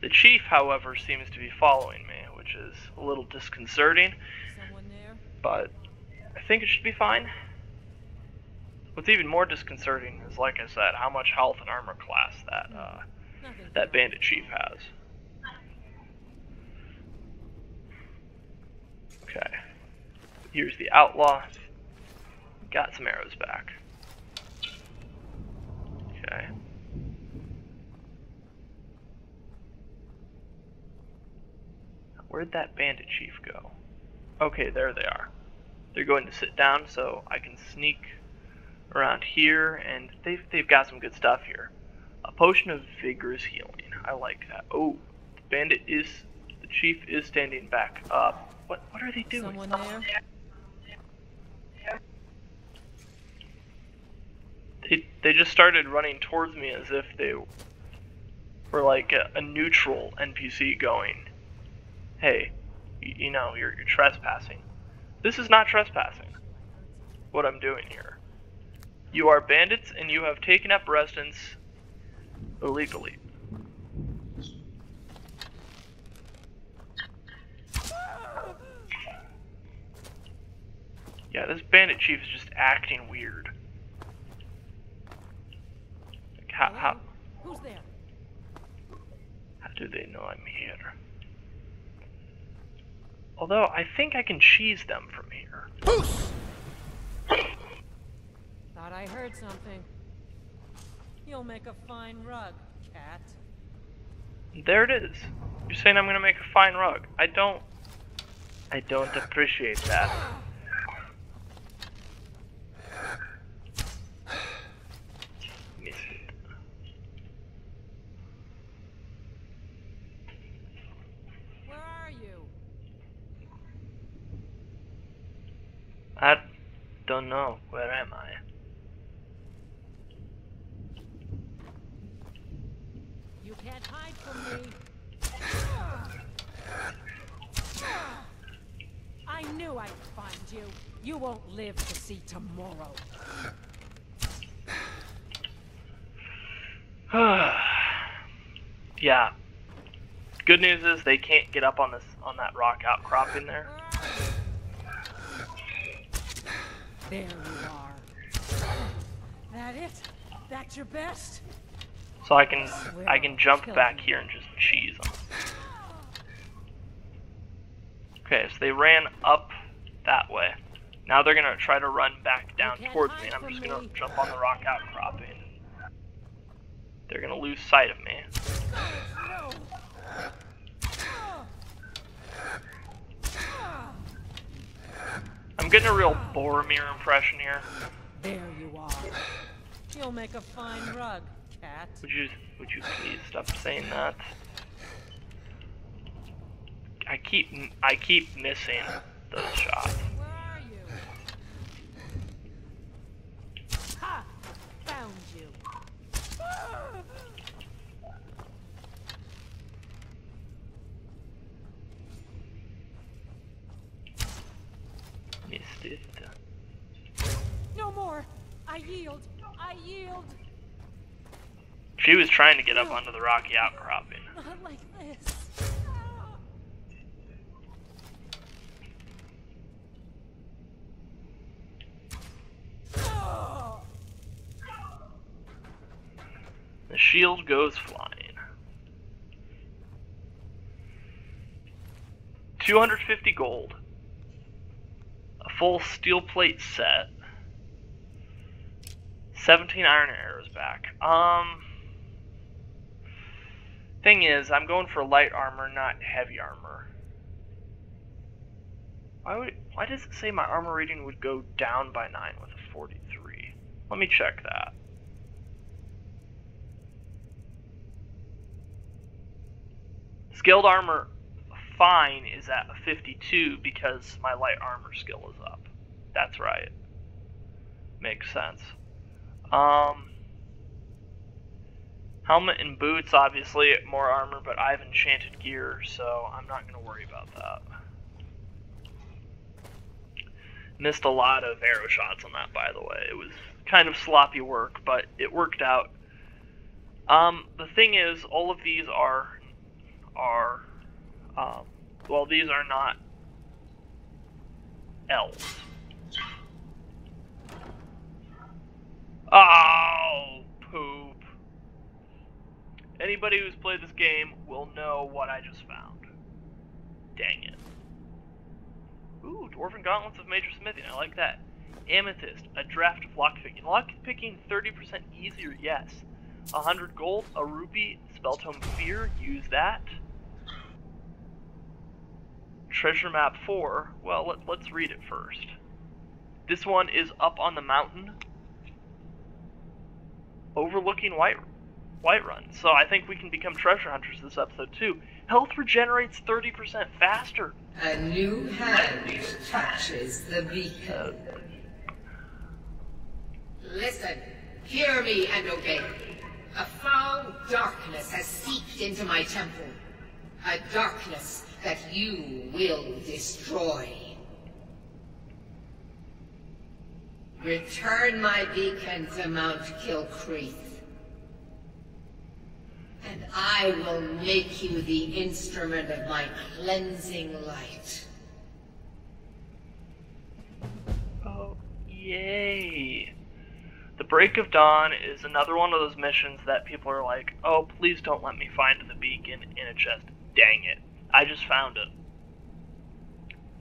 The chief, however, seems to be following me, which is a little disconcerting, but I think it should be fine. What's even more disconcerting is, like I said, how much health and armor class that bandit chief has. Okay, here's the outlaw. Got some arrows back. Okay. Where'd that bandit chief go? Okay, there they are. They're going to sit down, so I can sneak around here, and they've got some good stuff here. A potion of vigorous healing. I like that. Oh, the chief is standing back up. What are they doing? Someone there? They just started running towards me as if they were like a neutral NPC going, hey, you know, you're trespassing. This is not trespassing, what I'm doing here. You are bandits and you have taken up residence illegally. Yeah, this bandit chief is just acting weird. Like, how Who's there? How do they know I'm here? Although, I think I can cheese them from here. Thought I heard something. You'll make a fine rug, cat. There it is. You're saying I'm gonna make a fine rug. I don't appreciate that. Missed it. Where are you? I don't know. Where am I? You can't hide from me. I knew I'd find you. You won't live to see tomorrow. Yeah. Good news is they can't get up on that rock outcropping there. There you are. That it? That's your best? So I can jump back here and just cheese them. Okay, so they ran up that way. Now they're gonna try to run back down towards me, and I'm just gonna jump on the rock outcropping. They're gonna lose sight of me. I'm getting a real Boromir impression here. There you are. You'll make a fine rug, cat. Would you please stop saying that? I keep missing those shots. Where are you? Ha! Found you. Missed it. No more. I yield. I yield. She was trying to get up onto the rocky outcropping. Not like this. The shield goes flying. 250 gold. A full steel plate set. 17 iron arrows back. Thing is, I'm going for light armor, not heavy armor. Why does it say my armor rating would go down by 9 with a 43? Let me check that. Skilled armor fine is at a 52 because my light armor skill is up. That's right. Makes sense. Helmet and boots, obviously, more armor, but I have enchanted gear, so I'm not going to worry about that. Missed a lot of arrow shots on that, by the way. It was kind of sloppy work, but it worked out. The thing is, all of these are well, these are not elves. Oh, poop. Anybody who's played this game will know what I just found. Dang it. Ooh, Dwarven Gauntlets of Major Smithing, I like that. Amethyst, a draft of lockpicking. Lockpicking 30% easier, yes. 100 gold, a rupee, Spelltome Fear, use that. Treasure Map 4, well, let's read it first. This one is up on the mountain, overlooking Whiterun. So I think we can become treasure hunters this episode too. Health regenerates 30% faster. A new hand touches the beacon. Listen, hear me and obey. A foul darkness has seeped into my temple. A darkness that you will destroy. Return my beacon to Mount Kilcreath, and I will make you the instrument of my cleansing light. Oh, yay. The Break of Dawn is another one of those missions that people are like, oh, please don't let me find the beacon in a chest. Dang it. I just found it.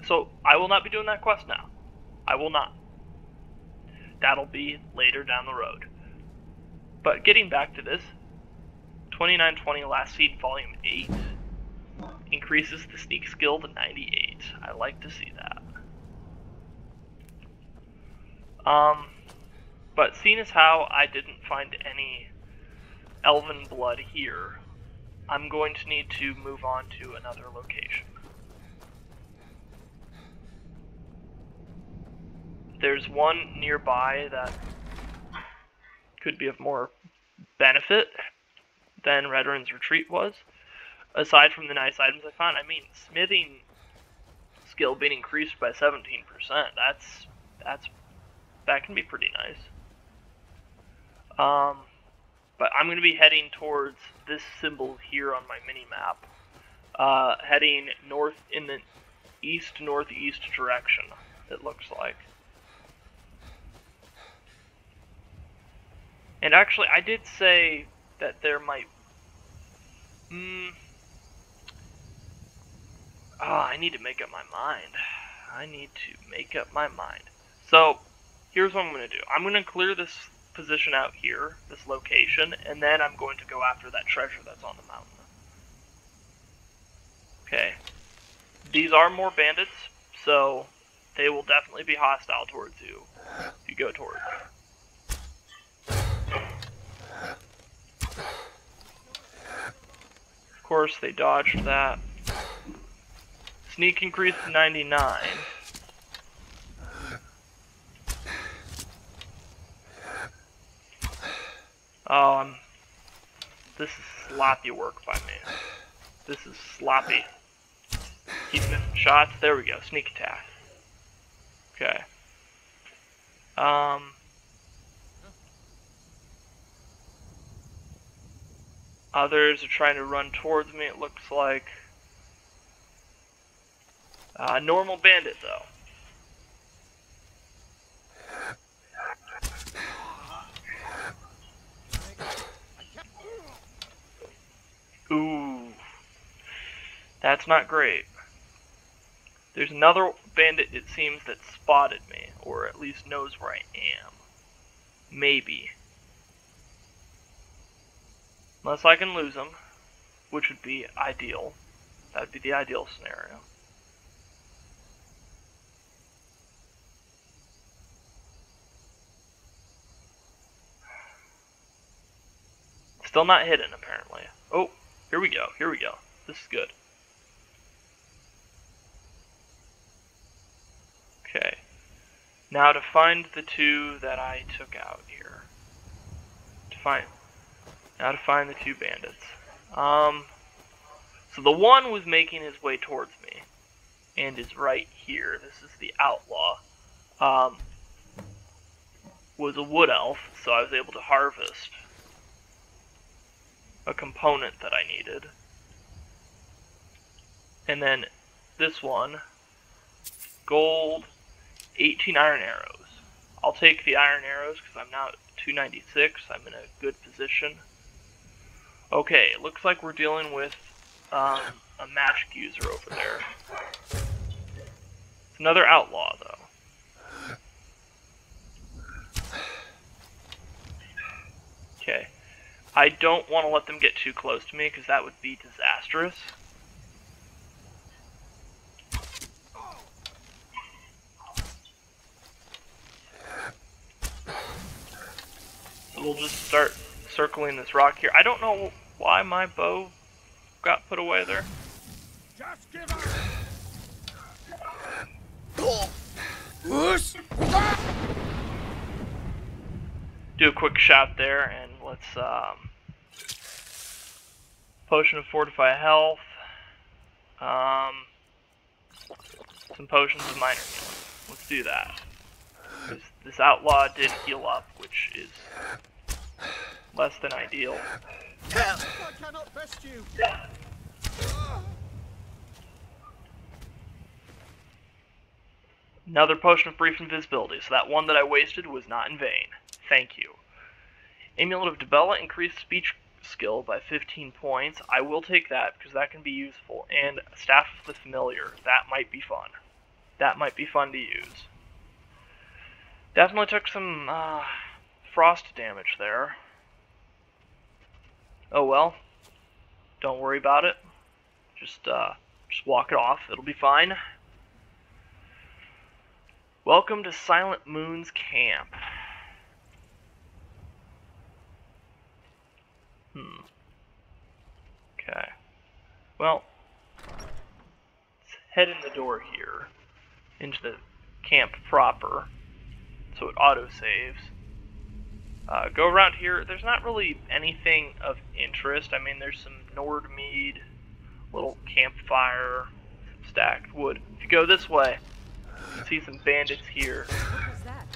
So, I will not be doing that quest now. I will not. That'll be later down the road. But getting back to this, 2920 Last Seed Volume 8 increases the sneak skill to 98. I like to see that. But seeing as how I didn't find any elven blood here, I'm going to need to move on to another location. There's one nearby that could be of more benefit than Redruin's Retreat was. Aside from the nice items I found, I mean, smithing skill being increased by 17%, that can be pretty nice. But I'm going to be heading towards this symbol here on my mini-map. Heading north in the east-northeast direction, it looks like. And actually, I did say that there might... I need to make up my mind. So, here's what I'm going to do. I'm going to clear this position out here, this location, and then I'm going to go after that treasure that's on the mountain. Okay. These are more bandits, so they will definitely be hostile towards you if you go towards them. Of course, they dodged that. Sneak increased to 99. This is sloppy work by me. This is sloppy. Keep missing shots. There we go. Sneak attack. Okay. Others are trying to run towards me, it looks like. Normal bandit, though. Ooh. That's not great. There's another bandit, it seems, that spotted me, or at least knows where I am. Maybe. Unless I can lose him, which would be ideal. That would be the ideal scenario. Still not hidden, apparently. Oh, here we go, here we go. This is good. Okay. Now to find the two that I took out here. Now to find the two bandits. So the one was making his way towards me, and is right here. This is the outlaw. was a wood elf, so I was able to harvest a component that I needed. And then this one, gold, 18 iron arrows. I'll take the iron arrows because I'm now at 296. I'm in a good position. Okay, it looks like we're dealing with a magic user over there. It's another outlaw, though. Okay. I don't want to let them get too close to me because that would be disastrous. So we'll just start circling this rock here. I don't know why my bow got put away there. Just give up. Do a quick shot there, and let's potion of fortify health, some potions of minor healing. Let's do that. This outlaw did heal up, which is less than ideal. I cannot best you. Another potion of brief invisibility, so that one that I wasted was not in vain. Thank you. Amulet of Dibella increased speech skill by 15 points. I will take that because that can be useful. And Staff of the Familiar. That might be fun. That might be fun to use. Definitely took some frost damage there. Oh well. Don't worry about it. Just walk it off. It'll be fine. Welcome to Silent Moon's camp. Okay. Well, let's head in the door here into the camp proper, so it auto-saves. Go around here. There's not really anything of interest. I mean, there's some Nordmead, little campfire, stacked wood. If you go this way, you can see some bandits here. What was that?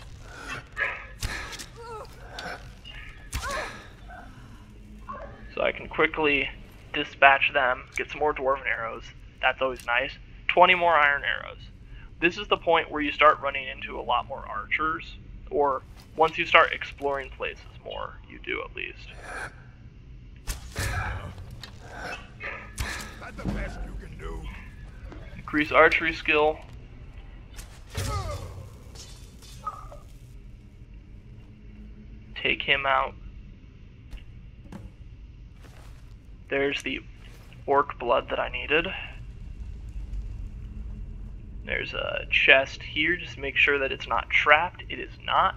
So I can quickly dispatch them, get some more dwarven arrows. That's always nice. 20 more iron arrows. This is the point where you start running into a lot more archers, or once you start exploring places more, you do at least. That's the best you can do. Increase archery skill. Take him out. There's the orc blood that I needed. There's a chest here, just make sure that it's not trapped. It is not.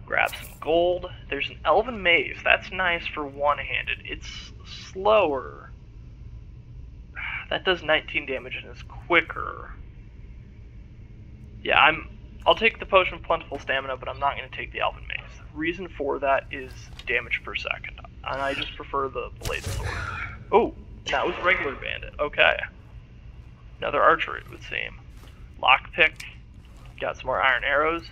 Grab some gold. There's an elven mace. That's nice for one-handed. It's slower. That does 19 damage and is quicker. Yeah, I'll take the potion of plentiful stamina, but I'm not going to take the elven mace. The reason for that is damage per second, and I just prefer the blade sword. Oh, that was regular bandit. Okay. Another archer, it would seem. Lockpick. Got some more iron arrows.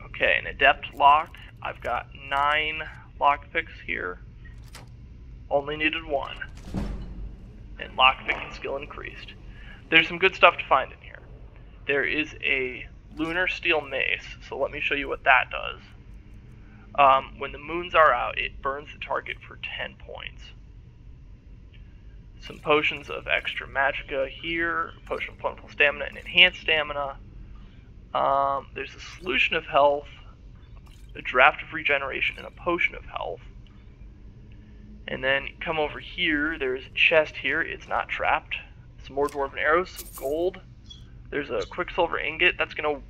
Okay, an adept lock. I've got 9 lockpicks here. Only needed 1. And lockpicking skill increased. There's some good stuff to find in here. There is a lunar steel mace, so let me show you what that does. When the moons are out, it burns the target for 10 points. Some potions of extra magicka here, potion of plentiful stamina and enhanced stamina. There's a solution of health, a draft of regeneration, and a potion of health. And then come over here, there's a chest here, it's not trapped. Some more dwarven arrows, some gold. There's a quicksilver ingot, that's gonna...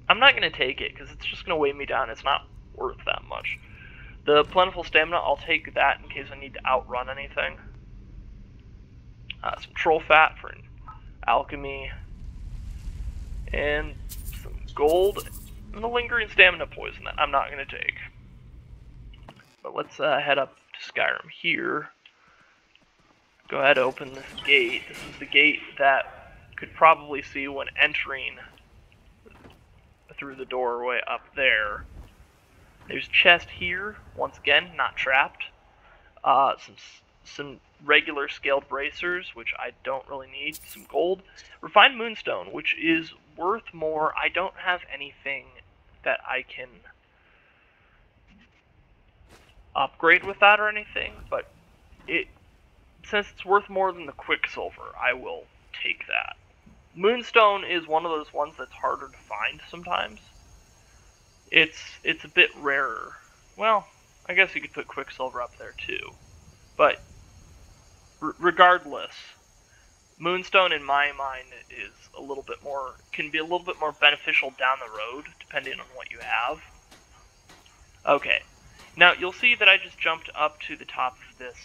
I'm not gonna take it, because it's just gonna weigh me down, it's not worth that much. The plentiful stamina, I'll take that in case I need to outrun anything. Some troll fat for alchemy. And some gold. And the lingering stamina poison that I'm not going to take. But let's head up to Skyrim here. Go ahead and open this gate. This is the gate that could probably see when entering through the doorway up there. There's a chest here, once again, not trapped. Some regular scaled bracers, which I don't really need. Some gold. Refined moonstone, which is worth more. I don't have anything that I can upgrade with that or anything, but since it's worth more than the quicksilver, I will take that. Moonstone is one of those ones that's harder to find sometimes. It's a bit rarer. Well, I guess you could put quicksilver up there too. But regardless, Moonstone in my mind is a little bit more, can be a little bit more beneficial down the road depending on what you have. Okay. Now you'll see that I just jumped up to the top of this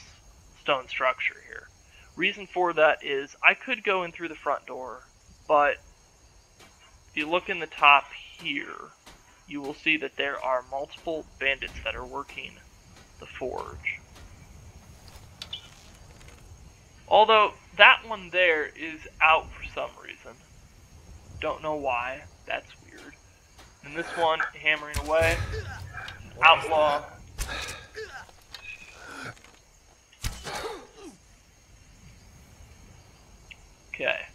stone structure here. Reason for that is I could go in through the front door, but if you look in the top here, you will see that there are multiple bandits that are working the forge. Although that one there is out for some reason. Don't know why. That's weird. And this one hammering away. Outlaw. Okay.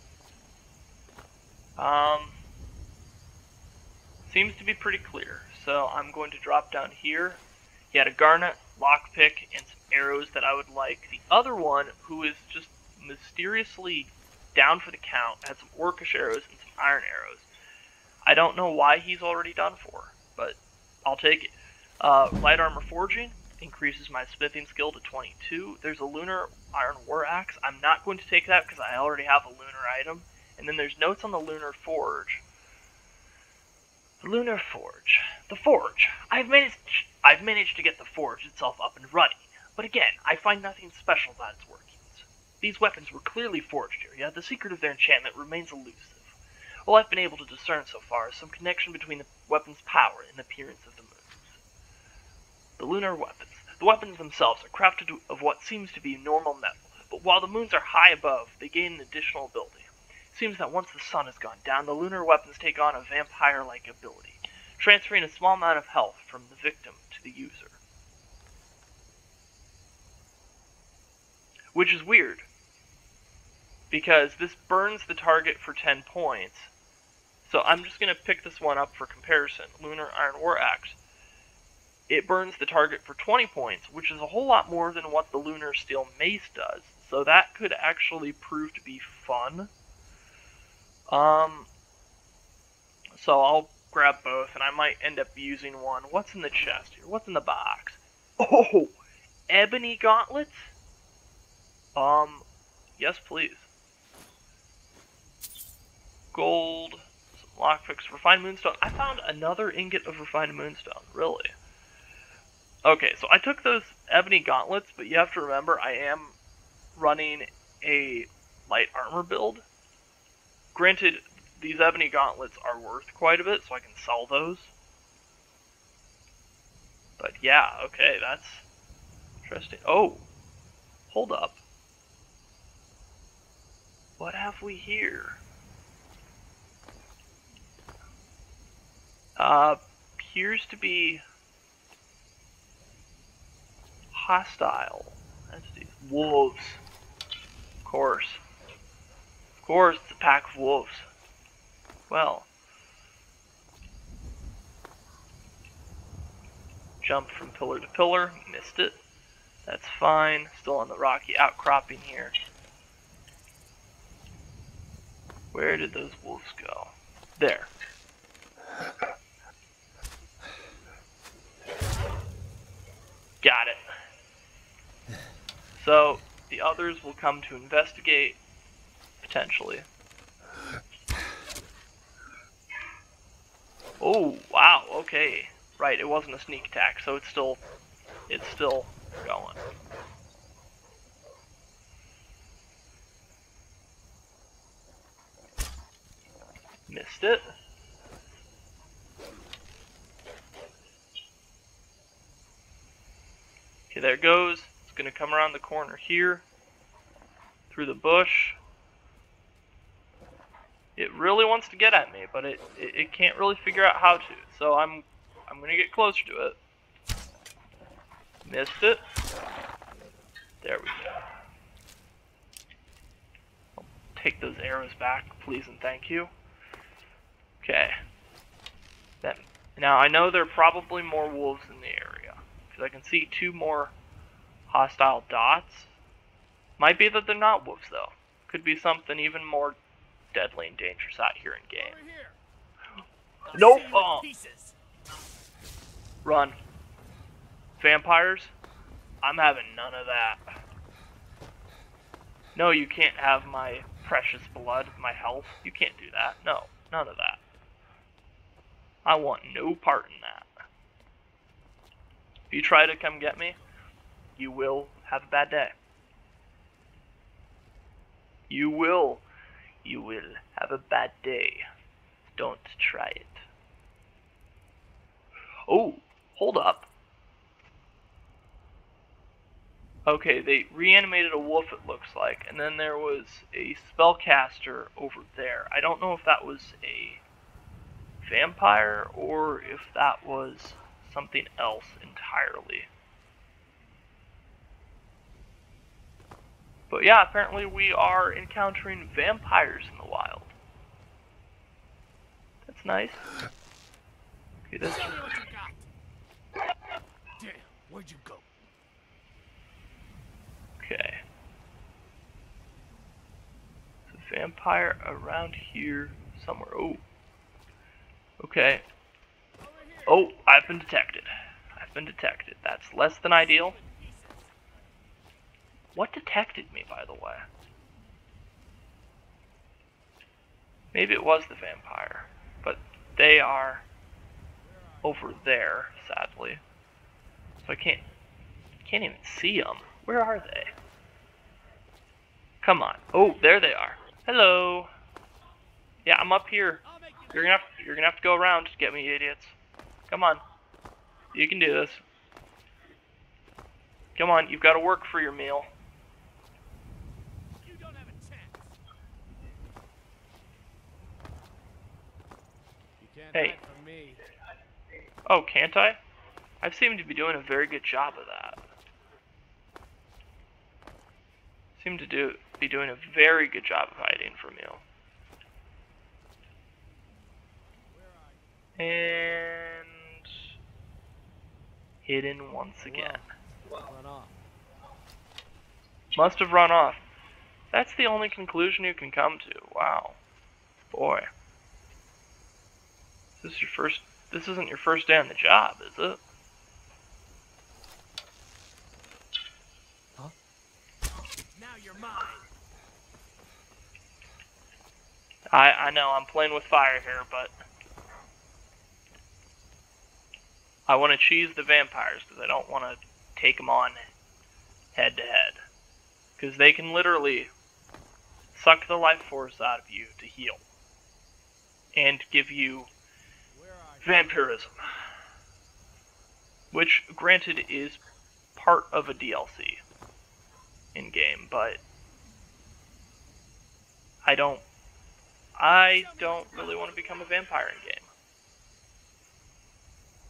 Seems to be pretty clear. So I'm going to drop down here. He had a garnet, lockpick, and some arrows that I would like. The other one, who is just mysteriously down for the count, had some orcish arrows and some iron arrows. I don't know why he's already done for, but I'll take it. Light armor forging increases my smithing skill to 22. There's a lunar iron war axe. I'm not going to take that because I already have a lunar item. And then there's notes on the lunar forge. The lunar forge. The forge. I've managed to get the forge itself up and running. But again, I find nothing special about its workings. These weapons were clearly forged here, yet the secret of their enchantment remains elusive. All I've been able to discern so far is some connection between the weapon's power and the appearance of the moons. The lunar weapons. The weapons themselves are crafted of what seems to be normal metal, but while the moons are high above, they gain an additional ability. It seems that once the sun has gone down, the lunar weapons take on a vampire-like ability, transferring a small amount of health from the victim to the user. Which is weird, because this burns the target for 10 points. So I'm just going to pick this one up for comparison. Lunar Iron War Axe. It burns the target for 20 points, which is a whole lot more than what the Lunar Steel Mace does. So that could actually prove to be fun. So I'll grab both, and I might end up using one. What's in the chest here? What's in the box? Oh! Ebony gauntlets? Yes please. Gold, some lockpicks, refined moonstone. I found another ingot of refined moonstone, really. Okay, so I took those ebony gauntlets, but you have to remember I am running a light armor build. Granted, these ebony gauntlets are worth quite a bit, so I can sell those. But yeah, okay, that's interesting. Oh, hold up. What have we here? Appears to be hostile entities. Wolves. Of course. Of course, it's a pack of wolves. Well. Jumped from pillar to pillar. Missed it. That's fine. Still on the rocky outcropping here. Where did those wolves go? There. Got it. So, the others will come to investigate, potentially. Oh, wow, okay. Right, it wasn't a sneak attack, so it's still going. Missed it. Okay, there it goes. It's going to come around the corner here, through the bush. It really wants to get at me, but it can't really figure out how to. So I'm gonna get closer to it. Missed it. There we go. I'll take those arrows back, please and thank you. Okay. Now I know there are probably more wolves in the area, because I can see 2 more hostile dots. Might be that they're not wolves though. Could be something even more deadly and dangerous out here in game. Nope. Oh. Run. Vampires? I'm having none of that. No, you can't have my precious blood, my health. You can't do that. No, none of that. I want no part in that. If you try to come get me, you will have a bad day. You will have a bad day. Don't try it. Oh, hold up. Okay, they reanimated a wolf, it looks like, and then there was a spellcaster over there. I don't know if that was a vampire or if that was something else entirely. But yeah, apparently we are encountering vampires in the wild. That's nice. Okay, that's just... Damn, where'd you go? Okay. There's a vampire around here somewhere. Oh. Okay. Oh, I've been detected. I've been detected. That's less than ideal. What detected me, by the way? Maybe it was the vampire, but they are over there, sadly. So I can't even see them. Where are they? Come on. Oh, there they are. Hello. Yeah, I'm up here. You're gonna have to go around to get me, you idiots. Come on. You can do this. Come on, you've got to work for your meal. You don't have a chance. You can't Hey. hide from me. Oh, can't I? I seem to be doing a very good job of that. Seem to be doing a very good job of hiding from you. And hidden once again. Run off. Must have run off. That's the only conclusion you can come to. Wow. Boy. This isn't your first day on the job, is it? Huh? Now you're mine. I know, I'm playing with fire here, but I want to cheese the vampires because I don't want to take them on head to head. Because they can literally suck the life force out of you to heal. And give you vampirism. Which, granted, is part of a DLC in-game, but I don't really want to become a vampire in-game.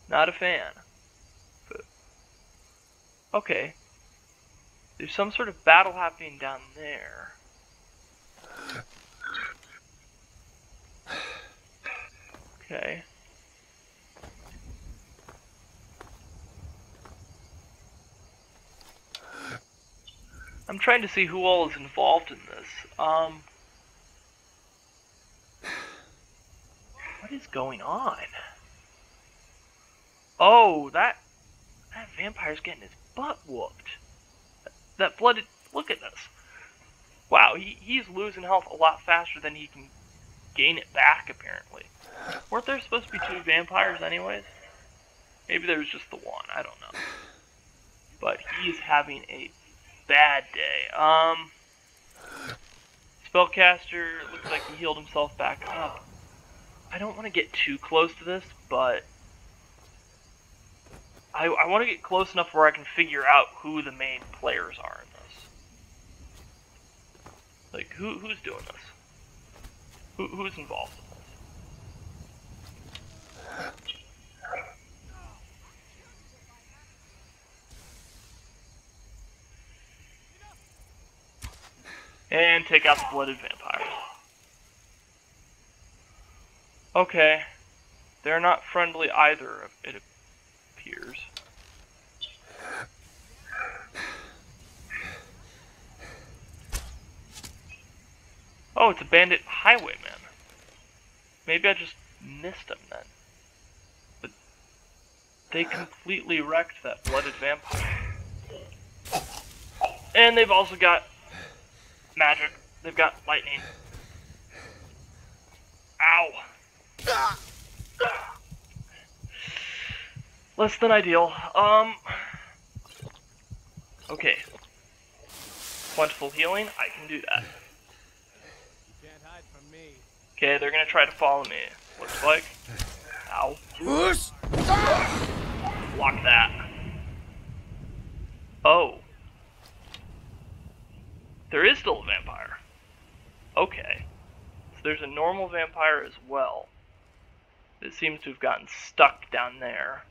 Not a fan. But okay. There's some sort of battle happening down there. Okay. I'm trying to see who all is involved in this. What is going on? Oh, that vampire's getting his butt whooped. That blooded... Look at this. Wow, he's losing health a lot faster than he can gain it back, apparently. Weren't there supposed to be 2 vampires anyways? Maybe there was just the one, I don't know. But he's having a bad day. Spellcaster, looks like he healed himself back up. I don't want to get too close to this, but I want to get close enough where I can figure out who the main players are in this. Like, who's doing this? Who's involved in this? And take out the blooded vampire. Okay. They're not friendly either, it appears. Oh, it's a bandit highwayman. Maybe I just missed him then. But they completely wrecked that blooded vampire. And they've also got magic. They've got lightning. Ow. Less than ideal. Okay. Plentiful healing, I can do that. You can't hide from me. Okay, they're gonna try to follow me. Looks like. Ow. Block that. Oh. There is still a vampire. Okay. So there's a normal vampire as well. It seems to have gotten stuck down there.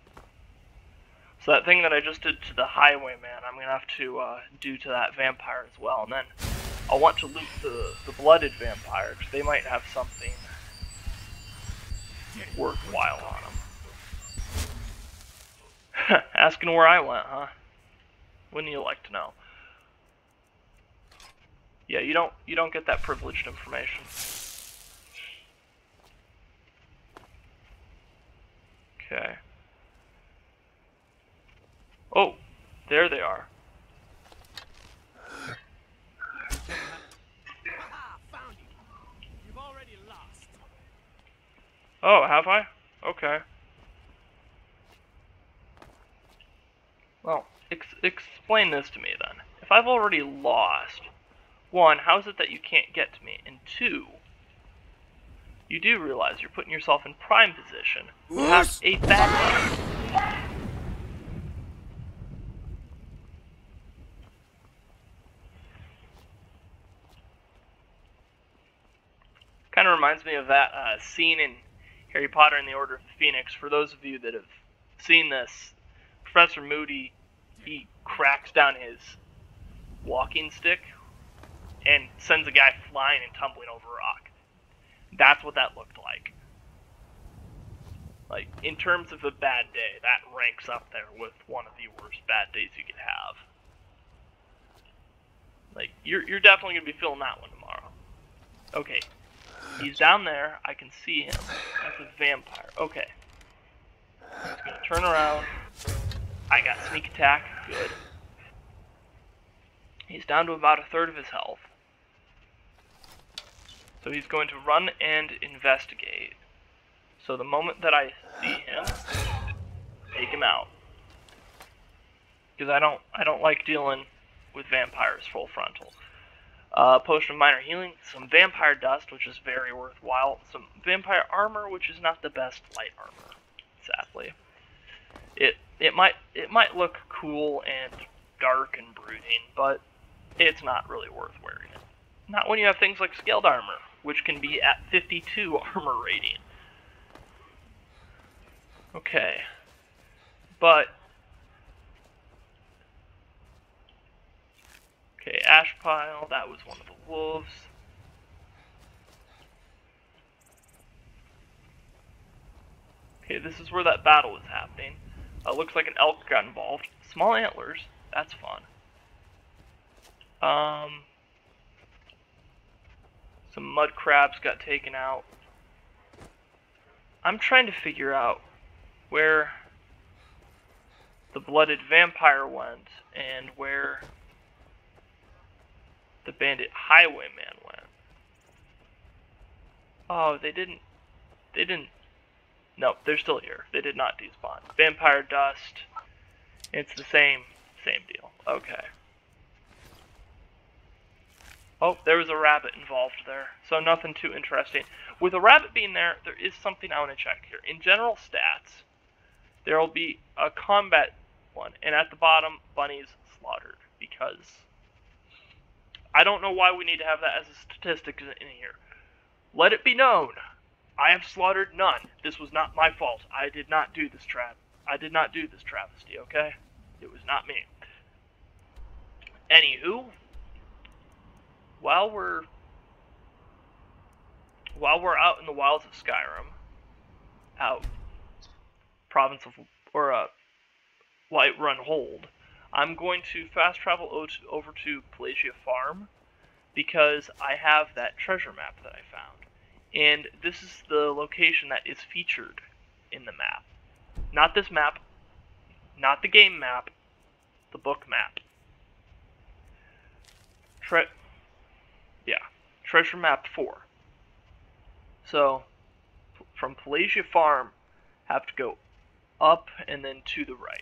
So that thing that I just did to the highwayman, I'm going to have to do to that vampire as well. And then I'll want to loot the blooded vampire, because they might have something worthwhile on them. Asking where I went, huh? Wouldn't you like to know? Yeah, you don't get that privileged information. Okay. Oh, there they are. Found you. You've already lost. Oh, have I? Okay. Well, explain this to me then. If I've already lost, one, how is it that you can't get to me? And two, you do realize you're putting yourself in prime position to have a bad day. Kind of reminds me of that scene in Harry Potter and the Order of the Phoenix. For those of you that have seen this, Professor Moody, he cracks down his walking stick and sends a guy flying and tumbling over a rock. That's what that looked like. Like, in terms of a bad day, that ranks up there with one of the worst bad days you could have. Like, you're definitely going to be feeling that one tomorrow. Okay. He's down there. I can see him. That's a vampire. Okay. He's going to turn around. I got sneak attack. Good. He's down to about a third of his health. So he's going to run and investigate. So the moment that I see him, take him out. Because I don't like dealing with vampires full frontal. Potion of minor healing, some vampire dust, which is very worthwhile, some vampire armor, which is not the best light armor, sadly. It might look cool and dark and brooding, but it's not really worth wearing it. Not when you have things like scaled armor, which can be at 52 armor rating. Okay. But okay, ash pile, that was one of the wolves. Okay, this is where that battle was happening. Looks like an elk got involved. Small antlers, that's fun. Some mud crabs got taken out. I'm trying to figure out where the blooded vampire went and where the bandit highwayman went. Oh, they didn't. Nope, they're still here. They did not despawn. Vampire dust. It's the same deal. Okay. Oh, there was a rabbit involved there, so nothing too interesting. With a rabbit being there, there is something I want to check here. In general stats, there will be a combat one, and at the bottom, bunnies slaughtered, because I don't know why we need to have that as a statistic in here. Let it be known, I have slaughtered none. This was not my fault. I did not do this travesty, okay? It was not me. Anywho, while we're out in the wilds of Skyrim, out province of Whiterun Hold, I'm going to fast travel over to Pelagia Farm because I have that treasure map that I found. And this is the location that is featured in the map. Not this map, not the game map, the book map. Treasure map 4. So, from Pelagia Farm, have to go up and then to the right.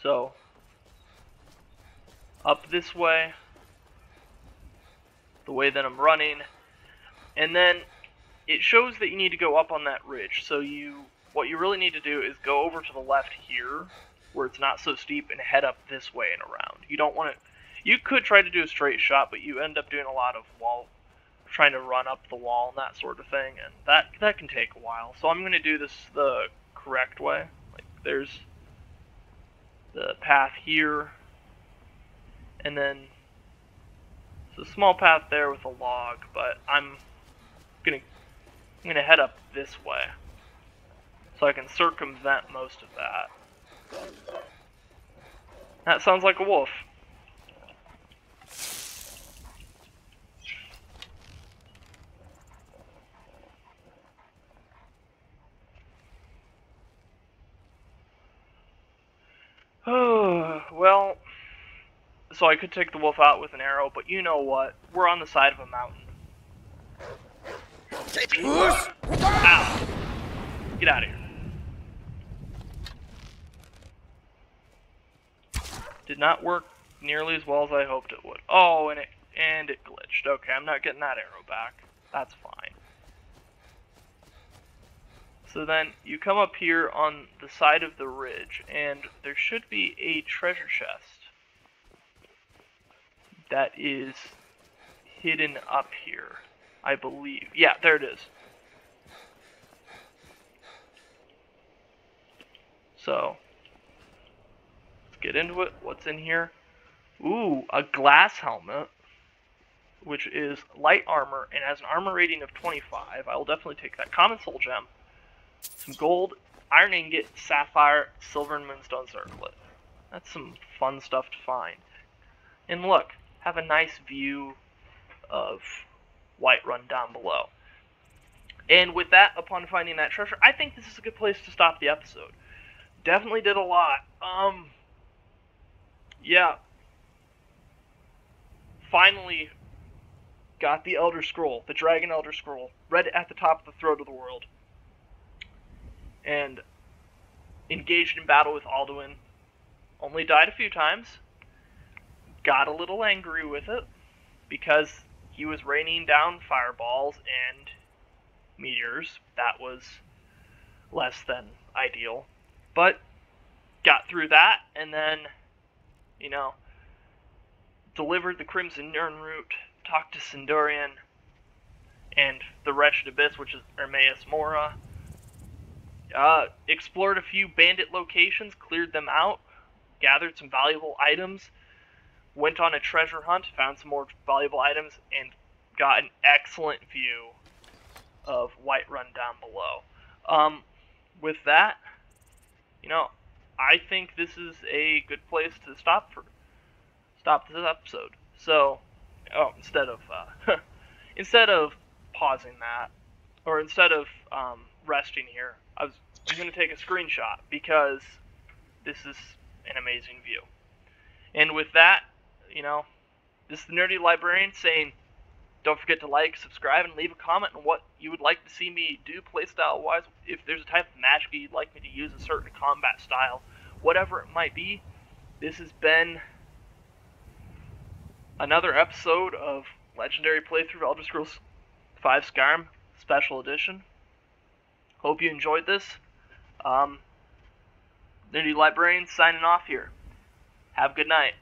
So, up this way, the way that I'm running, and then it shows that you need to go up on that ridge. So what you really need to do is go over to the left here, where it's not so steep, and head up this way and around. You don't want to. You could try to do a straight shot, but you end up doing a lot of trying to run up the wall and that sort of thing, and that can take a while. So I'm going to do this the correct way. Like, there's the path here, and then it's a small path there with a log, but I'm gonna head up this way so I can circumvent most of that. That sounds like a wolf. Well, so I could take the wolf out with an arrow, but you know what? We're on the side of a mountain. Ow! Get out of here. Did not work nearly as well as I hoped it would. Oh, and it glitched. Okay, I'm not getting that arrow back. That's fine. So then you come up here on the side of the ridge, and there should be a treasure chest that is hidden up here, I believe. Yeah, there it is. So, let's get into it. What's in here? Ooh, a glass helmet, which is light armor and has an armor rating of 25. I will definitely take that. Common soul gem. Some gold, iron ingot, sapphire, silver, and moonstone circlet. That's some fun stuff to find. And look, have a nice view of Whiterun down below. And with that, upon finding that treasure, I think this is a good place to stop the episode. Definitely did a lot. Yeah. Finally got the Elder Scroll, the Dragon Elder Scroll. Read it at the top of the throat of the world. And engaged in battle with Alduin. Only died a few times. Got a little angry with it because he was raining down fireballs and meteors. That was less than ideal. But got through that, and then, you know, delivered the Crimson Nirnroot, talked to Sindurian and the Wretched Abyss, which is Hermaeus Mora. Explored a few bandit locations, cleared them out, gathered some valuable items, went on a treasure hunt, found some more valuable items, and got an excellent view of Whiterun down below. With that, you know, I think this is a good place to stop this episode. So, instead of pausing that, or instead of resting here, I'm going to take a screenshot because this is an amazing view. And with that, you know, this is the Nerdy Librarian saying, don't forget to like, subscribe, and leave a comment on what you would like to see me do playstyle-wise. If there's a type of magic you'd like me to use, a certain combat style, whatever it might be. This has been another episode of Legendary Playthrough of Elder Scrolls V Skyrim Special Edition. Hope you enjoyed this. Nerdy Librarian signing off here. Have a good night.